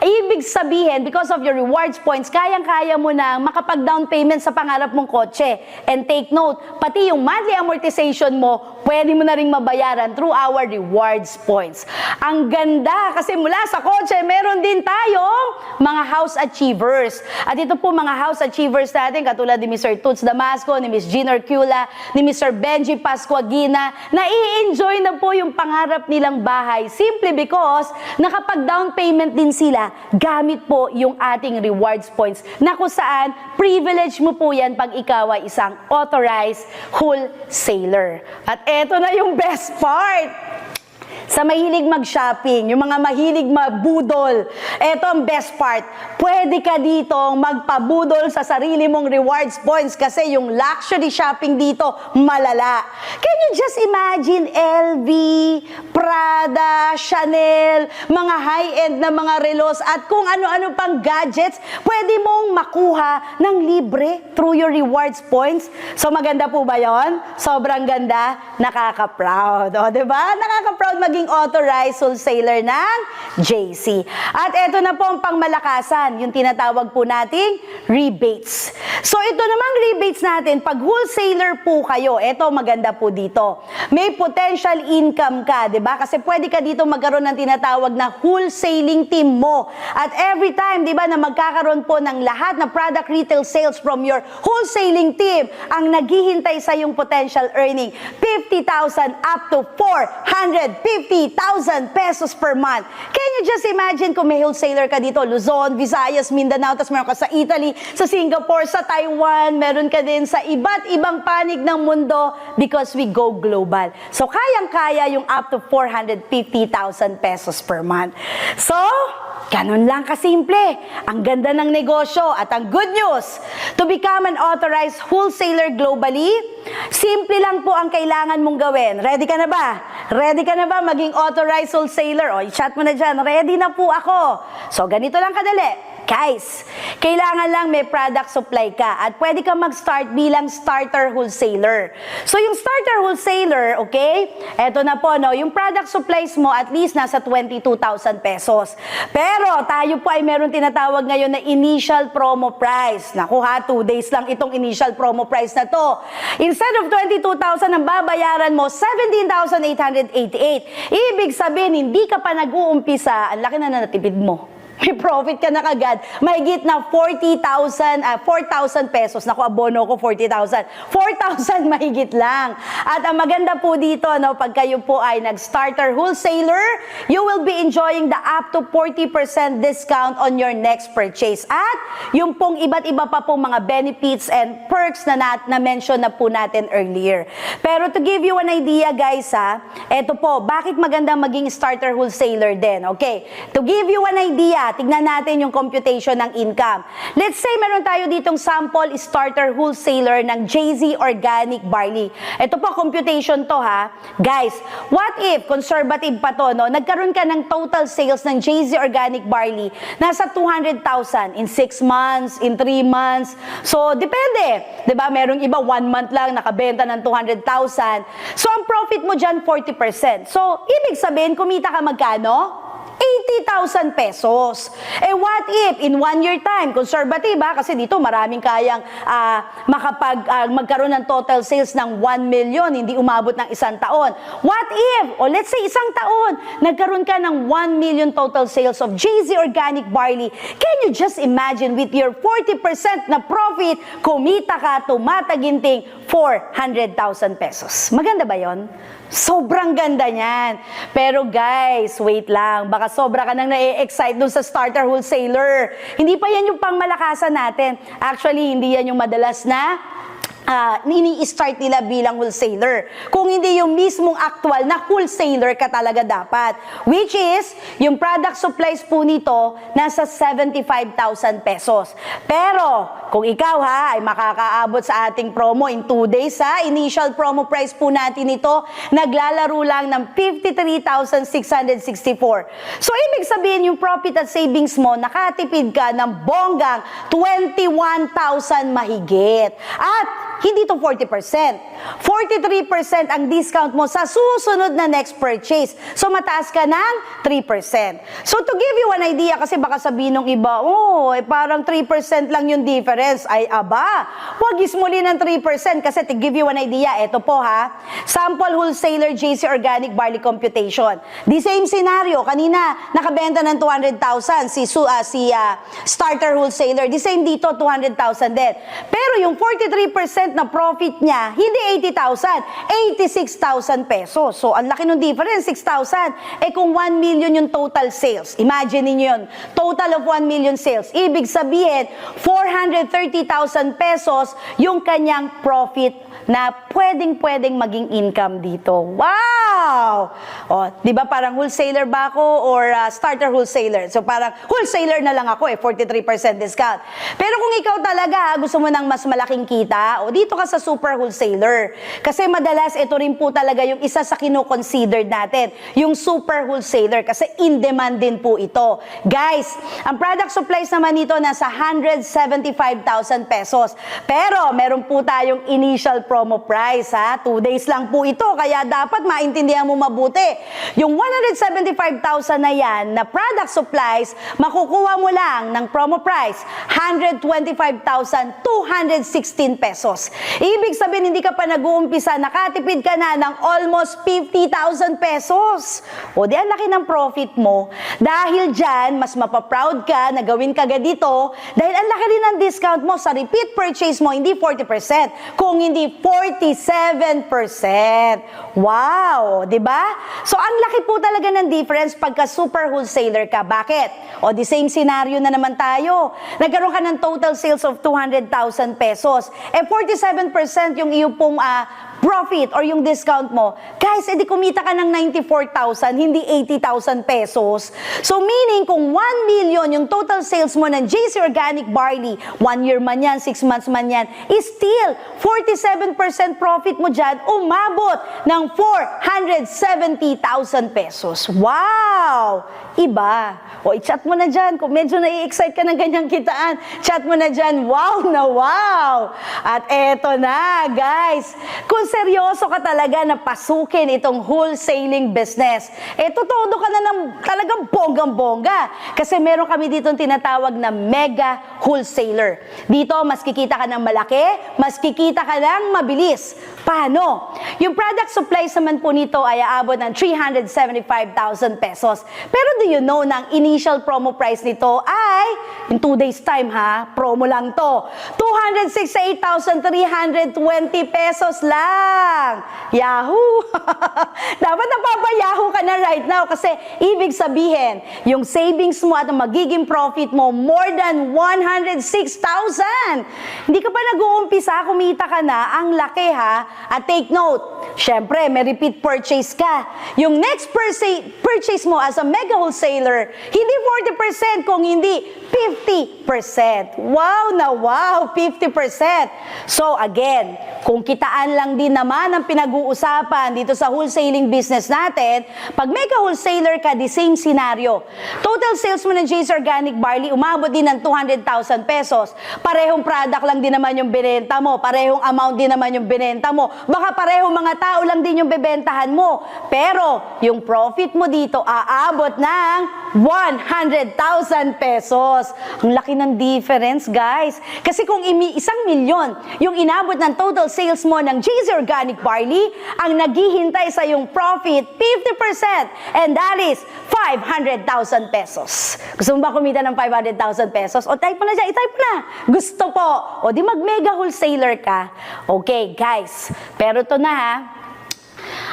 Ibig sabihin, because of your rewards points, kayang-kaya mo na makapag-down payment sa pangarap mong kotse. And take note, pati yung monthly amortization mo, pwede mo na rin mabayaran through our rewards points. Ang ganda, kasi mula sa kotse, meron din tayong mga house achievers. At ito po mga house achievers natin, katulad ni Mr. Toots Damasco, ni Ms. Jean Orcula, ni Mr. Benji Pascuagina, na i-enjoy na po yung pangarap nilang bahay simply because nakapag-down payment din sila gamit po yung ating rewards points na kung saan privilege mo po yan pag ikaw ay isang authorized wholesaler. At eto na yung best part! Sa mahilig mag-shopping, yung mga mahilig mabudol, eto ang best part. Pwede ka ditong magpabudol sa sarili mong rewards points kasi yung luxury shopping dito, malala. Can you just imagine LV, Prada, Chanel, mga high-end na mga relos at kung ano-ano pang gadgets, pwede mong makuha ng libre through your rewards points. So maganda po ba yon? Sobrang ganda, nakaka-proud. O, diba? Nakaka-proud maging authorized wholesaler ng JC. At eto na po ang pangmalakasan, yung tinatawag po nating rebates. So ito namang rebates natin, pag wholesaler po kayo, eto maganda po dito. May potential income ka, di ba? Kasi pwede ka dito magkaroon ng tinatawag na wholesaling team mo. At every time, di ba, na magkakaroon po ng lahat na product retail sales from your wholesaling team, ang naghihintay sa yung potential earning, 50,000 up to 450,000 pesos per month. Can you just imagine kung may wholesaler ka dito, Luzon, Visayas, Mindanao, tapos meron ka sa Italy, sa Singapore, sa Taiwan, meron ka din sa iba't ibang panig ng mundo because we go global. So, kayang-kaya yung up to 450,000 pesos per month. So, ganun lang kasimple. Ang ganda ng negosyo at ang good news, to become an authorized wholesaler globally, simple lang po ang kailangan mong gawin. Ready ka na ba? Ready ka na ba maging authorized wholesaler? O, i-chat mo na dyan, ready na po ako. So, ganito lang kadali. Guys, kailangan lang may product supply ka at pwede ka mag-start bilang starter wholesaler. So, yung starter wholesaler, okay, eto na po, no, yung product supplies mo at least nasa 22,000 pesos. Pero, tayo po ay meron tinatawag ngayon na initial promo price. Naku ha, 2 days lang itong initial promo price na to. Instead of 22,000, ang babayaran mo, 17,888. Ibig sabihin, hindi ka pa nag-uumpisa, ang laki na natipid mo. May profit ka na kagad. Mahigit na 4,000 pesos. Naku, abono ko 40,000. 4,000 mahigit lang. At ang maganda po dito, no, pag kayo po ay nag-starter wholesaler, you will be enjoying the up to 40% discount on your next purchase. At yung pong iba't iba pa pong mga benefits and perks na mention na po natin earlier. Pero to give you an idea, guys, ha, eto po, bakit maganda maging starter wholesaler din? Okay, to give you an idea, tignan natin yung computation ng income. Let's say meron tayo ditong sample starter wholesaler ng JZ Organic Barley. Ito po, computation to ha. Guys, what if, conservative pa to, no? Nagkaroon ka ng total sales ng JZ Organic Barley nasa 200,000 in 6 months, in 3 months. So, depende. Diba? Merong iba, 1 month lang nakabenta ng 200,000. So, ang profit mo dyan, 40%. So, ibig sabihin, kumita ka magkano? 50,000 pesos. What if in 1 year time, conservative kasi dito maraming kayang magkaroon ng total sales ng 1 million, hindi umabot ng 1 taon. What if, let's say 1 taon, nagkaroon ka ng 1 million total sales of JZ Organic Barley. Can you just imagine with your 40% na profit, kumita ka tumataginting 400,000 pesos. Maganda ba yon? Sobrang ganda niyan. Pero guys, wait lang. Baka sobra ka nang na-excite dun sa starter wholesaler. Hindi pa yan yung pangmalakasan natin. Actually, hindi yan yung madalas na ini-start nila bilang wholesaler. Kung hindi yung mismong actual na wholesaler ka talaga dapat. Which is, yung product supplies po nito, nasa 75,000 pesos. Pero, kung ikaw ay makakaabot sa ating promo in 2 days initial promo price po natin ito, naglalaro lang ng 53,664. So, ibig sabihin yung profit at savings mo, nakatipid ka ng bonggang 21,000 mahigit. At, hindi to 40%. 43% ang discount mo sa susunod na next purchase. So, mataas ka ng 3%. So, to give you an idea, kasi baka sabihin ng iba, parang 3% lang yung difference. Ay, aba, wag ismuli ng 3% kasi to give you an idea, eto po sample wholesaler JC Organic Barley computation. The same scenario, kanina, nakabenta ng 200,000 si starter wholesaler. The same dito, 200,000 din. Pero yung 43% na profit niya, hindi 80,000, 86,000 pesos. So, ang laki ng difference, 6,000. Kung 1 million yung total sales, imagine niyo yun, total of 1 million sales, ibig sabihin, 430,000 pesos yung kanyang profit na pwedeng maging income dito. Wow! Di ba parang wholesaler ba ako or starter wholesaler? So parang wholesaler na lang ako 43% discount. Pero kung ikaw talaga gusto mo ng mas malaking kita, dito ka sa super wholesaler. Kasi madalas ito rin po talaga yung isa sa kino-consider natin, yung super wholesaler kasi in demand din po ito. Guys, ang product supplies naman nito nasa 175,000 pesos. Pero meron po tayong initial promo price 2 days lang po ito, kaya dapat maintindihan mo mabuti. Yung 175,000 na yan na product supplies, makukuha mo lang ng promo price 125,216 pesos. Ibig sabihin hindi ka pa nag-uumpisa, nakatipid ka na ng almost 50,000 pesos. Di ang laki ng profit mo. Dahil dyan, mas mapaproud ka na gawin ka ganito dahil ang laki rin ng discount mo sa repeat purchase mo, hindi 40%, kung hindi 47%. Wow! Diba? So, ang laki po talaga ng difference pagka super wholesaler ka. Bakit? The same scenario na naman tayo. Nagkaroon ka ng total sales of 200,000 pesos. 47% yung iyong pong profit or yung discount mo. Guys, edi kumita ka ng 94,000, hindi 80,000 pesos. So, meaning, kung 1 million yung total sales mo ng JC Organic Barley, 1 year man yan, 6 months man yan, is still 47% profit mo dyan, umabot ng 470,000 pesos. Wow! Iba. I-chat mo na dyan. Kung medyo nai-excite ka ng ganyang kitaan, chat mo na dyan. Wow na wow! At eto na, guys. Kung seryoso ka talaga na pasukin itong wholesaling business, todo ka na ng talagang bonggang-bongga. Kasi meron kami dito tinatawag na mega wholesaler. Dito, mas kikita ka ng malaki, mas kikita ka ng mabilis. Paano? Yung product supplies naman po nito ay aabot ng 375,000 pesos. Pero do you know na ang initial promo price nito ay, in 2 days time promo lang to, 268,320 pesos lang. Yahoo! Dapat napapayahoo ka na right now kasi ibig sabihin, yung savings mo at ang magiging profit mo more than 106,000. Hindi ka pa nag-uumpisa, kumita ka na, ang laki At take note, syempre, may repeat purchase ka. Yung next purchase mo as a mega wholesaler, hindi 40% kung hindi 50%. Wow na wow, 50%. So again, kung kitaan lang din naman ang pinag-uusapan dito sa wholesaling business natin, pag mega wholesaler ka, the same scenario. Total sales mo ng JC Organic Barley, umabot din ng 200,000 500,000 pesos. Parehong product lang din naman yung binenta mo. Parehong amount din naman yung binenta mo. Baka parehong mga tao lang din yung bebentahan mo. Pero yung profit mo dito aabot ng 100,000 pesos. Ang laki ng difference, guys. Kasi kung 1,000,000 yung inabot ng total sales mo ng JC Organic Barley, ang naghihintay sa yung profit, 50%. And that is 500,000 pesos. Gusto mo ba kumita ng 500,000 pesos? O type mo na dyan, i-type mo na. Gusto po. O di mag-mega wholesaler ka. Okay, guys. Pero ito na ha.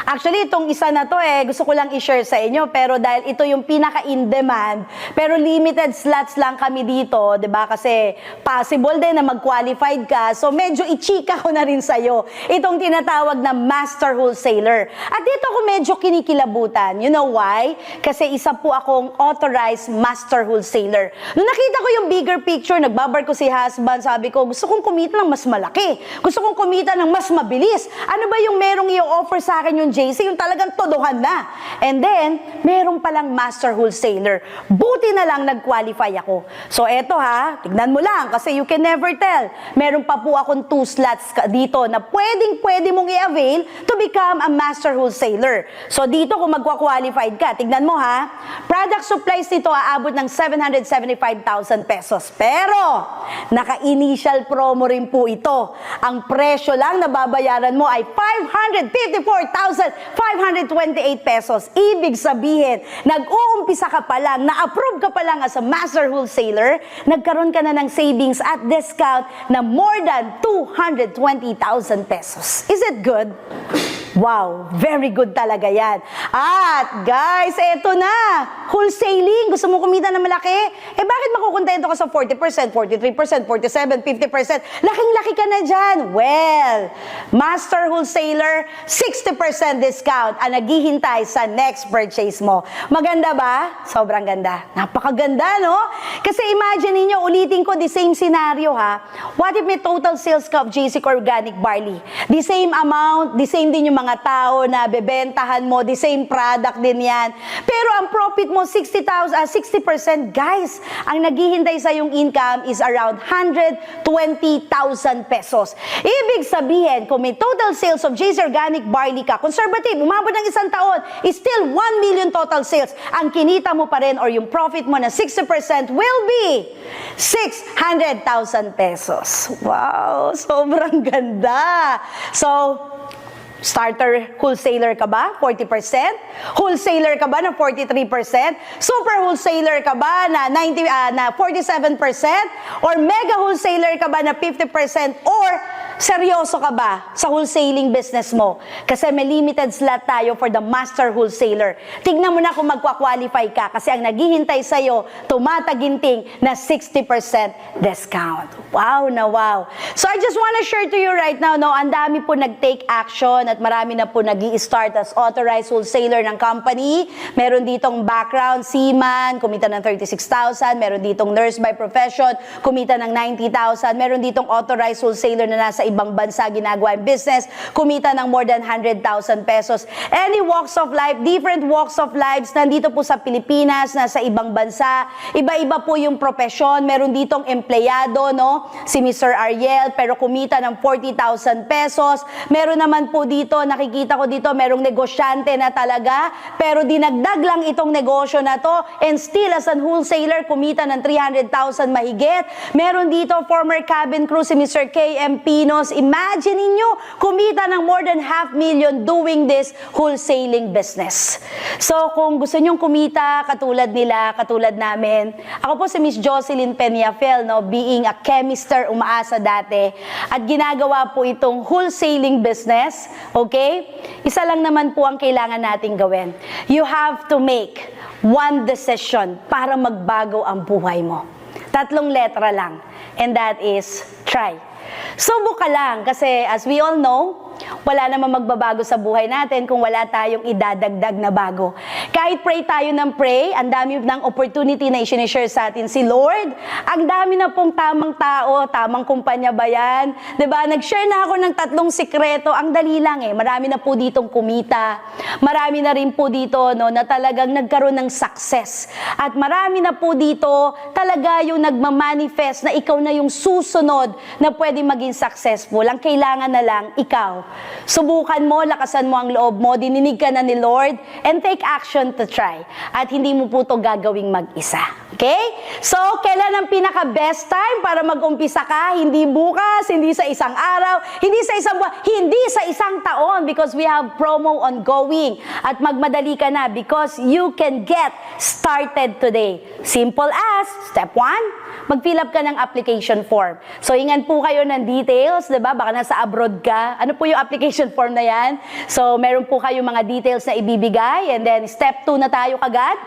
Actually, itong isa na to gusto ko lang i-share sa inyo, pero dahil ito yung pinaka-in-demand, pero limited slots lang kami dito, 'di ba? Kasi possible din na mag-qualified ka, so medyo i-chika ko na rin sa'yo itong tinatawag na Master Wholesaler. At dito ako medyo kinikilabutan. You know why? Kasi isa po akong authorized Master Wholesaler. Nung nakita ko yung bigger picture, nagbabar ko si husband, sabi ko, gusto kong kumita ng mas malaki. Gusto kong kumita ng mas mabilis. Ano ba yung merong i-offer sa akin yung JC, yung talagang todohan na. And then, meron palang Master Wholesaler. Buti na lang nag-qualify ako. So, eto ha, tignan mo lang kasi you can never tell. Meron pa po akong 2 slots dito na pwede mong i-avail to become a Master Wholesaler. So, dito kung magkwa-qualified ka, tignan mo ha, product supplies dito aabot ng 775,000 pesos. Pero, naka-initial promo rin po ito. Ang presyo lang na babayaran mo ay 554,528 pesos. Ibig sabihin, nag-uumpisa ka pa lang, na-approve ka pa lang as a Master Wholesaler, nagkaroon ka na ng savings at discount na more than 220,000 pesos. Is it good? Wow, very good talaga yan. At guys, eto na, wholesaling. Gusto mo kumita na malaki? Bakit makukontento ka sa 40%, 43%, 47%, 50%? Laking-laki ka na dyan. Well, Master Wholesaler, 60% discount ang naghihintay sa next purchase mo. Maganda ba? Sobrang ganda. Napakaganda, no? Kasi imagine niyo, ulitin ko the same scenario ha. What if may total sales ka of JC Organic Barley? The same amount, the same din yung mga tao na bebentahan mo, the same product din yan. Pero ang profit mo, 60%, guys, ang naghihintay sa yung income is around 120,000 pesos. Ibig sabihin, kung may total sales of JC Organic Barley ka, conservative, umabot ng 1 taon, is still 1 million total sales. Ang kinita mo pa rin or yung profit mo na 60% will be 600,000 pesos. Wow, sobrang ganda. So, starter wholesaler ka ba? 40%? Wholesaler ka ba na 43%? Super wholesaler ka ba na 47%? Or mega wholesaler ka ba na 50%? Or seryoso ka ba sa wholesaling business mo? Kasi may limited slot tayo for the Master Wholesaler. Tignan mo na kung magkwa-qualify ka kasi ang naghihintay sa'yo, tumataginting na 60% discount. Wow na wow. So I just wanna share to you right now, no, ang dami po nag-take action at marami na po nag-i-start as authorized wholesaler ng company. Meron ditong background, seaman, kumita ng 36,000. Meron ditong nurse by profession, kumita ng 90,000. Meron ditong authorized wholesaler na nasa ibang bansa ginagawa yung business, kumita ng more than 100,000 pesos. Any walks of life, different walks of lives, nandito po sa Pilipinas, nasa ibang bansa. Iba-iba po yung profesyon. Meron ditong empleyado, no? Si Mr. Ariel, pero kumita ng 40,000 pesos. Meron naman po dito, nakikita ko dito, merong negosyante na talaga, pero dinagdag lang itong negosyo na to, and still as an wholesaler, kumita ng 300,000 mahigit. Meron dito, former cabin crew, si Mr. KM Pinos. Imagine ninyo, kumita ng more than 500,000 doing this wholesaling business. So, kung gusto nyong kumita, katulad nila, katulad namin, ako po si Miss Jocelyn Peñafel, no, being a chemister, umaasa dati, at ginagawa po itong wholesaling business. Okay? Isa lang naman po ang kailangan nating gawin. You have to make one decision para magbago ang buhay mo. 3 letra lang. And that is try. Subok ka lang kasi as we all know, wala namang magbabago sa buhay natin kung wala tayong idadagdag na bago. Kahit pray tayo ng pray, ang dami ng opportunity na i-share sa atin si Lord. Ang dami na pong tamang tao, tamang kumpanya ba yan? Diba? Nag-share na ako ng 3 sikreto. Ang dali lang eh. Marami na po ditong kumita. Marami na rin po dito no, na talagang nagkaroon ng success. At marami na po dito talaga yung nagmamanifest na ikaw na yung susunod na pwede maging successful. Ang kailangan na lang, ikaw. Subukan mo, lakasan mo ang loob mo, dininig ka na ni Lord, and take action to try. At hindi mo po ito gagawing mag-isa. Okay? So, kailan ang pinaka-best time para mag-umpisa ka? Hindi bukas, hindi sa isang araw, hindi sa isang buwan, hindi sa isang taon because we have promo ongoing. At magmadali ka na because you can get started today. Simple as, step 1, mag-fill up ka ng application form. So, ingan po kayo ng details, diba? Baka nasa abroad ka. Ano po yung application form na yan? So, meron po kayo mga details na ibibigay. And then, step 2 na tayo kagad.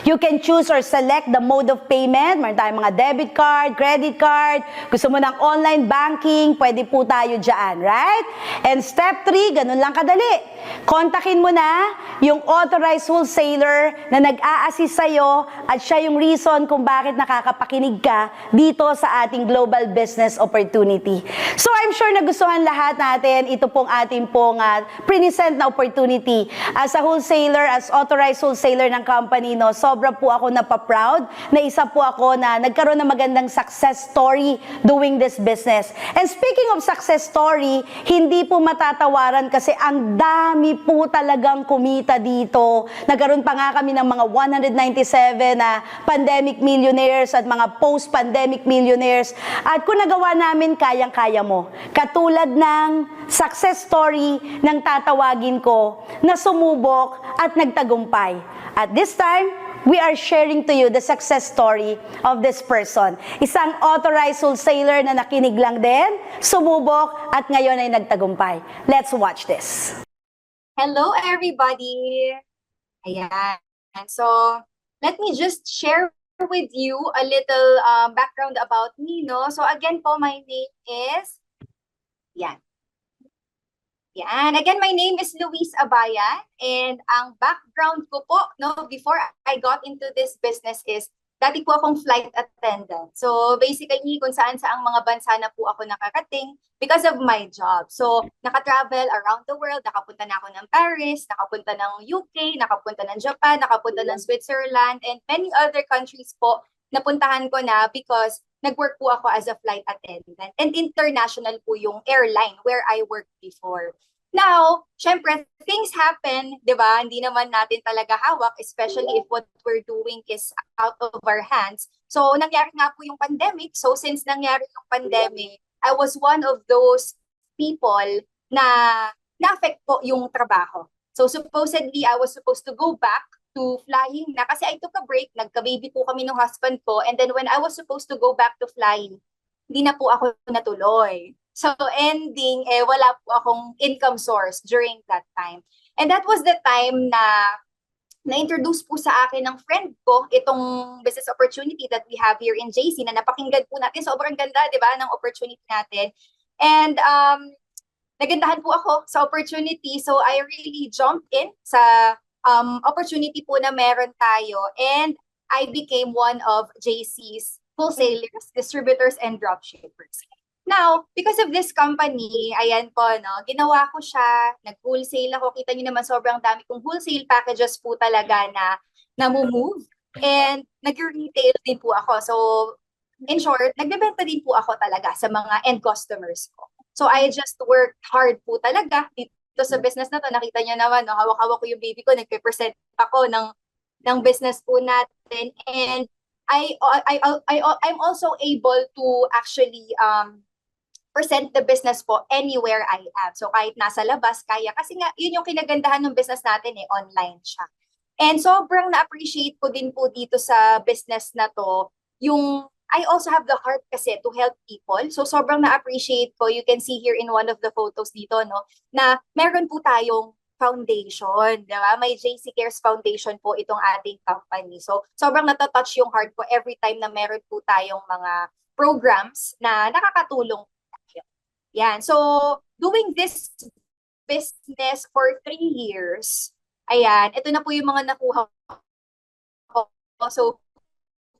You can choose or select the mode of payment. Meron tayong mga debit card, credit card. Gusto mo ng online banking, pwede po tayo dyan, right? And step 3, ganun lang kadali. Kontakin mo na yung authorized wholesaler na nag-a-assist sa'yo at siya yung reason kung bakit nakakapakinig ka dito sa ating global business opportunity. So I'm sure nagustuhan lahat natin ito pong ating pong present na opportunity. As a wholesaler, as authorized wholesaler ng company, no, sobra po ako napaproud na isa po ako na nagkaroon ng magandang success story doing this business. And speaking of success story, hindi po matatawaran kasi ang dami po talagang kumita dito. Nagkaroon pa nga kami ng mga 197 na pandemic millionaires at mga post-pandemic millionaires. At kung nagawa namin, kayang-kaya mo. Katulad ng success story ng tatawagin ko na sumubok at nagtagumpay. At this time, we are sharing to you the success story of this person. Isang authorized wholesaler na nakinig lang din, sumubok, at ngayon ay nagtagumpay. Let's watch this. Hello, everybody. Ayan. So, let me just share with you a little background about me, no? So, again po, my name is, yan. Yan. Again, my name is Luis Abayan, and ang background ko po, no, before I got into this business is, dati po akong flight attendant. So, basically, kung saan-saang mga bansa na po ako nakarating because of my job. So, nakatravel around the world, nakapunta na ako ng Paris, nakapunta ng UK, nakapunta ng Japan, nakapunta ng Switzerland, and many other countries po napuntahan ko na because nag-work po ako as a flight attendant. And international po yung airline where I worked before. Now, syempre, things happen, di ba? Hindi naman natin talaga hawak, especially if what we're doing is out of our hands. So, nangyari nga po yung pandemic. So, since nangyari yung pandemic, I was one of those people na na-affect po yung trabaho. So, supposedly, I was supposed to go back to flying na kasi I took a break, nagka-baby po kami ng husband ko, and then when I was supposed to go back to flying, hindi na po ako natuloy. So ending, wala po akong income source during that time. And that was the time na na-introduce po sa akin ng friend ko itong business opportunity that we have here in JC na napakinggan po natin. Sobrang ganda, di ba, ng opportunity natin. And nagandahan po ako sa opportunity. So I really jumped in sa opportunity po na meron tayo. And I became one of JC's wholesalers, distributors, and dropshippers. Now, because of this company, ayan po, no, ginawa ko siya, nag-wholesale ako. Kita niyo naman sobrang dami kong wholesale packages po talaga na namumove. And nag-retail din po ako. So, in short, nagbebenta din po ako talaga sa mga end customers ko. So, I just worked hard po talaga dito sa business na to. Nakita niyo naman, no, hawak-hawak ko yung baby ko, nagpe-present ako ng business po natin. And I'm also able to actually present the business po anywhere I am. So kahit nasa labas, kaya. Kasi nga, yun yung kinagandahan ng business natin online siya. And sobrang na-appreciate ko din po dito sa business na to, yung I also have the heart kasi to help people. So sobrang na-appreciate ko. You can see here in one of the photos dito, no, na meron po tayong foundation, di ba? May JC Cares Foundation po itong ating company. So sobrang natatouch yung heart ko every time na meron po tayong mga programs na nakakatulong. Yan. So, doing this business for 3 years, Ayan, ito na po yung mga nakuha ko so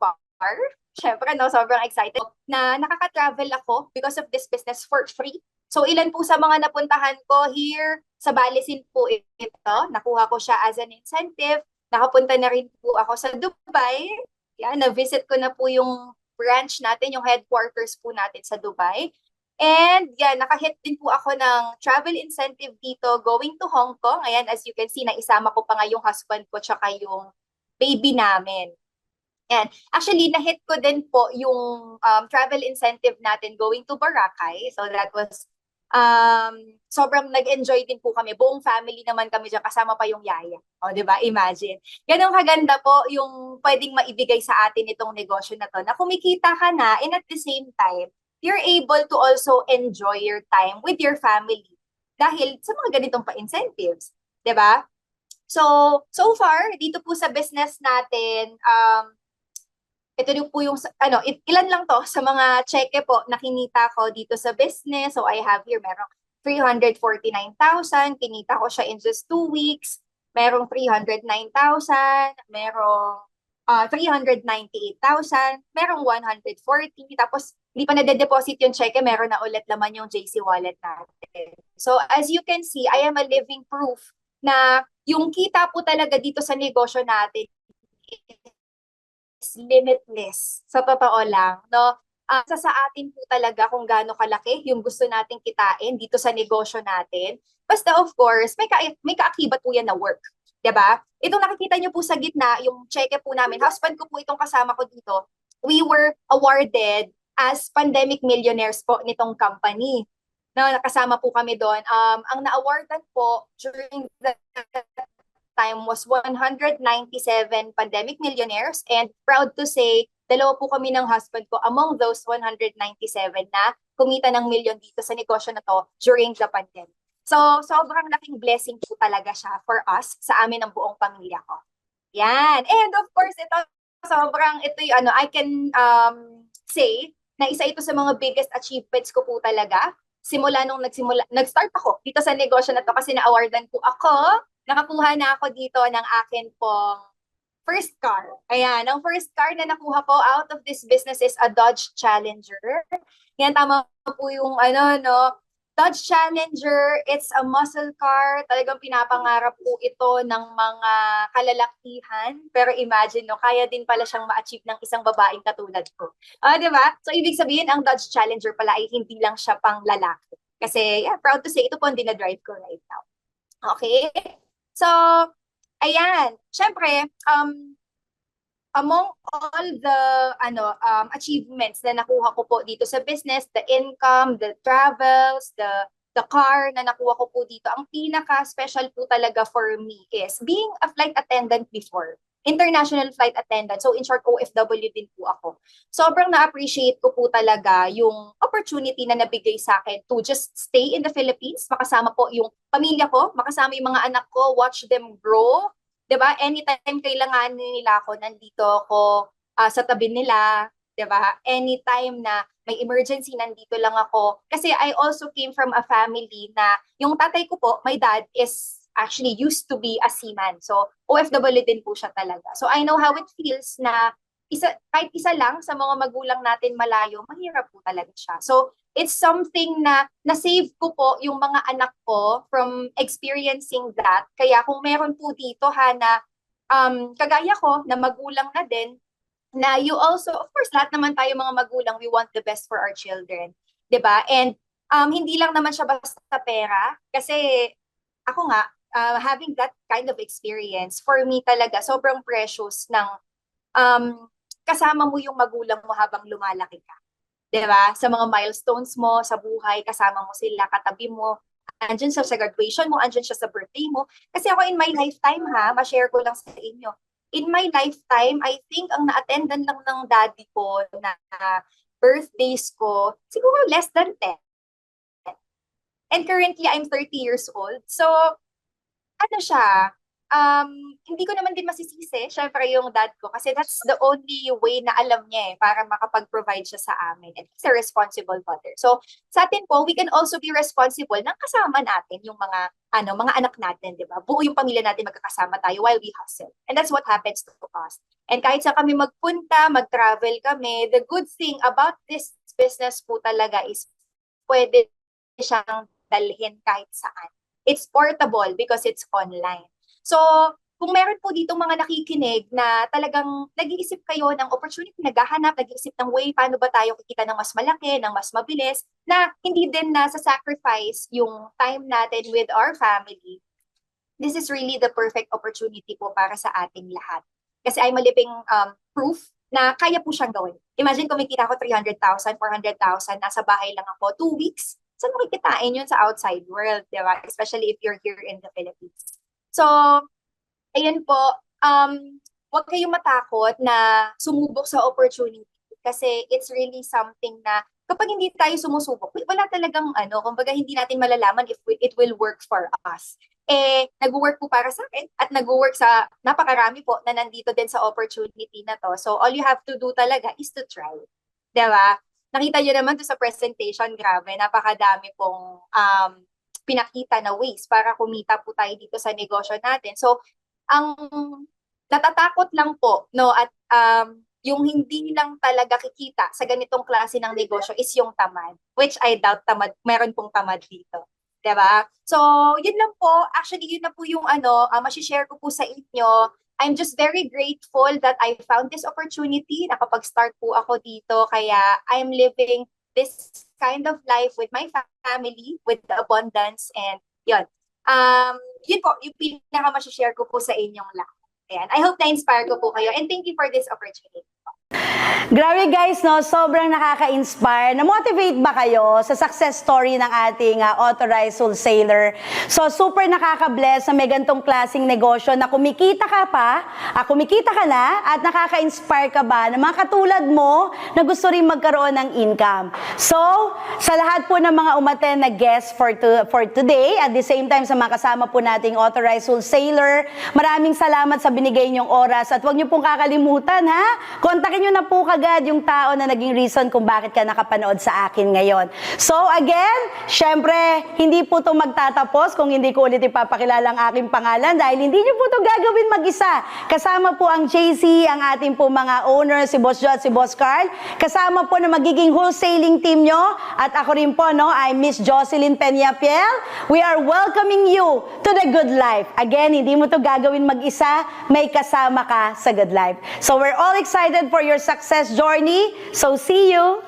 far. Syempre, no, sobrang excited na nakaka-travel ako because of this business for free. So, ilan po sa mga napuntahan ko here sa Balisin po ito. Nakuha ko siya as an incentive. Nakapunta na rin po ako sa Dubai. Yan, na-visit ko na po yung branch natin, yung headquarters po natin sa Dubai. And yan, nakahit din po ako ng travel incentive dito going to Hong Kong. Ayan, as you can see, naisama ko pa nga yung husband ko tsaka yung baby namin. And actually, na-hit ko din po yung travel incentive natin going to Boracay. So that was, sobrang nag-enjoy din po kami. Buong family naman kami dyan, kasama pa yung yaya. O, di ba? Imagine. Ganong kaganda po yung pwedeng maibigay sa atin itong negosyo na to, na kumikita ka na and at the same time, you're able to also enjoy your time with your family. Dahil sa mga ganitong pa-incentives. Di ba? So far, dito po sa business natin, ito din po yung, ilan lang to sa mga cheque po na kinita ko dito sa business. So I have here, merong 349,000, kinita ko siya in just 2 weeks. Merong 309,000, merong 398,000, merong 140, tapos hindi pa nade-deposit yung cheque, meron na ulit laman yung JC wallet natin. So as you can see, I am a living proof na yung kita po talaga dito sa negosyo natin is limitless. Sa totoo lang, no? Sa atin po talaga kung gaano kalaki yung gusto nating kitain dito sa negosyo natin. Basta of course, may kaakibat po yan na work. 'Di ba? Itong nakikita niyo po sa gitna, yung cheque po namin, husband ko po itong kasama ko dito, we were awarded as pandemic millionaires po nitong company. No, nakasama po kami doon. Ang na-awardan po during the time was 197 pandemic millionaires, and proud to say, dalawa po kami ng husband ko among those 197 na kumita ng million dito sa negosyo na to during the pandemic. So, sobrang laking blessing po talaga siya for us, sa amin ng buong pamilya ko. Yan. And of course, ito yung I can say na isa ito sa mga biggest achievements ko po talaga. Simula nung nag-start ako dito sa negosyo na to kasi na-awardan po ako. Nakakuha na ako dito ng akin pong first car. Ayan, ang first car na nakuha ko out of this business is a Dodge Challenger. Yan, tama po yung Dodge Challenger. It's a muscle car. Talagang pinapangarap po ito ng mga kalalakihan. Pero imagine, no, kaya din pala siyang ma-achieve ng isang babaeng katulad ko. Di ba? So, ibig sabihin, ang Dodge Challenger pala ay hindi lang siya pang lalaki. Kasi, yeah, proud to say, ito po ang dinadrive ko right now. Okay? So, ayan. Syempre, among all the achievements na nakuha ko po dito sa business, the income, the travels, the car na nakuha ko po dito, ang pinaka-special po talaga for me is being a flight attendant before. International flight attendant. So in short, OFW din po ako. Sobrang na-appreciate ko po talaga yung opportunity na nabigay sa akin to just stay in the Philippines, makasama po yung pamilya ko, makasama yung mga anak ko, watch them grow. 'Di ba? Anytime kailangan nila ako, nandito ako sa tabi nila, 'di ba? Anytime na may emergency, nandito lang ako. Kasi I also came from a family na yung tatay ko po, my dad is actually used to be a seaman. So OFW din po siya talaga. So I know how it feels na kahit isa lang sa mga magulang natin malayo, mahirap po talaga siya. So it's something na na-save ko po yung mga anak ko from experiencing that. Kaya kung meron po dito na kagaya ko na magulang na din, na you also, of course, lahat naman tayo mga magulang, we want the best for our children. 'Di ba? And hindi lang naman siya basta pera. Kasi ako nga, having that kind of experience, for me talaga, sobrang precious ng kasama mo yung magulang mo habang lumalaki ka. 'Di ba? Sa mga milestones mo sa buhay, kasama mo sila, katabi mo, andyan siya sa graduation mo, andyan siya sa birthday mo. Kasi ako in my lifetime ma-share ko lang sa inyo. In my lifetime, I think ang na-attendan lang ng daddy ko na birthdays ko, siguro less than 10. And currently, I'm 30 years old. So, ano siya, hindi ko naman din masisisi, syempre yung dad ko, kasi that's the only way na alam niya para makapag-provide siya sa amin. And he's a responsible father. So, sa atin po, we can also be responsible ng kasama natin yung mga anak natin, di ba? Buo yung pamilya natin magkakasama tayo while we hustle. And that's what happens to us. And kahit sa kami magpunta, mag-travel kami, the good thing about this business po talaga is pwede siyang dalhin kahit saan. It's portable because it's online. So, kung meron po dito mga nakikinig na talagang nag-iisip kayo ng opportunity, naghahanap, nag-iisip ng way, paano ba tayo kikita ng mas malaki, ng mas mabilis, na hindi din na sacrifice yung time natin with our family, this is really the perfect opportunity po para sa ating lahat. Kasi ay maliping proof na kaya po siyang gawin. Imagine kung may kita ko 300,000, 400,000, nasa bahay lang ako, 2 weeks, saan mo kikitain yun sa outside world, di ba? Especially if you're here in the Philippines. So, ayan po, huwag kayong matakot na sumubok sa opportunity kasi it's really something na kapag hindi tayo sumusubok, wala talagang kumbaga hindi natin malalaman if it will work for us. Nag-work po para sa akin at nag-work sa napakarami po na nandito din sa opportunity na to. So all you have to do talaga is to try. Diba? Nakita nyo naman to sa presentation, grabe, napakadami pong pinakita na ways para kumita po tayo dito sa negosyo natin. So, ang natatakot lang po, no, at yung hindi lang talaga kikita sa ganitong klase ng negosyo is yung tamad, which I doubt meron pong tamad dito. Diba? So, yun lang po. Actually, yun na po yung masishare ko po sa inyo. I'm just very grateful that I found this opportunity. Nakapag-start po ako dito. Kaya I'm living this kind of life with my family, with the abundance, and yun. Yun po, yung pinaka-masishare ko po sa inyong lahat. Ayan. I hope na-inspire ko po kayo, and thank you for this opportunity. Grabe guys, no? Sobrang nakaka-inspire. Na-motivate ba kayo sa success story ng ating authorized wholesaler? So, super nakaka-bless na may gantong klaseng negosyo na kumikita ka na at nakaka-inspire ka ba ng mga katulad mo na gusto rin magkaroon ng income. So, sa lahat po ng mga umaten na guests for today, at the same time sa mga kasama po nating authorized wholesaler, maraming salamat sa binigay niyong oras at huwag niyo pong kakalimutan, ha? Kontakin niyo na po kagad yung tao na naging reason kung bakit ka nakapanood sa akin ngayon. So again, syempre, hindi po ito magtatapos kung hindi ko ulit ipapakilala ang aking pangalan dahil hindi niyo po ito gagawin mag-isa. Kasama po ang JC, ang ating po mga owners, si Boss Jo at si Boss Carl. Kasama po na magiging wholesaling team nyo. At ako rin po, no, I'm Miss Jocelyn Peñapiel. We are welcoming you to the good life. Again, hindi mo ito gagawin mag-isa, may kasama ka sa good life. So we're all excited for your success journey. So see you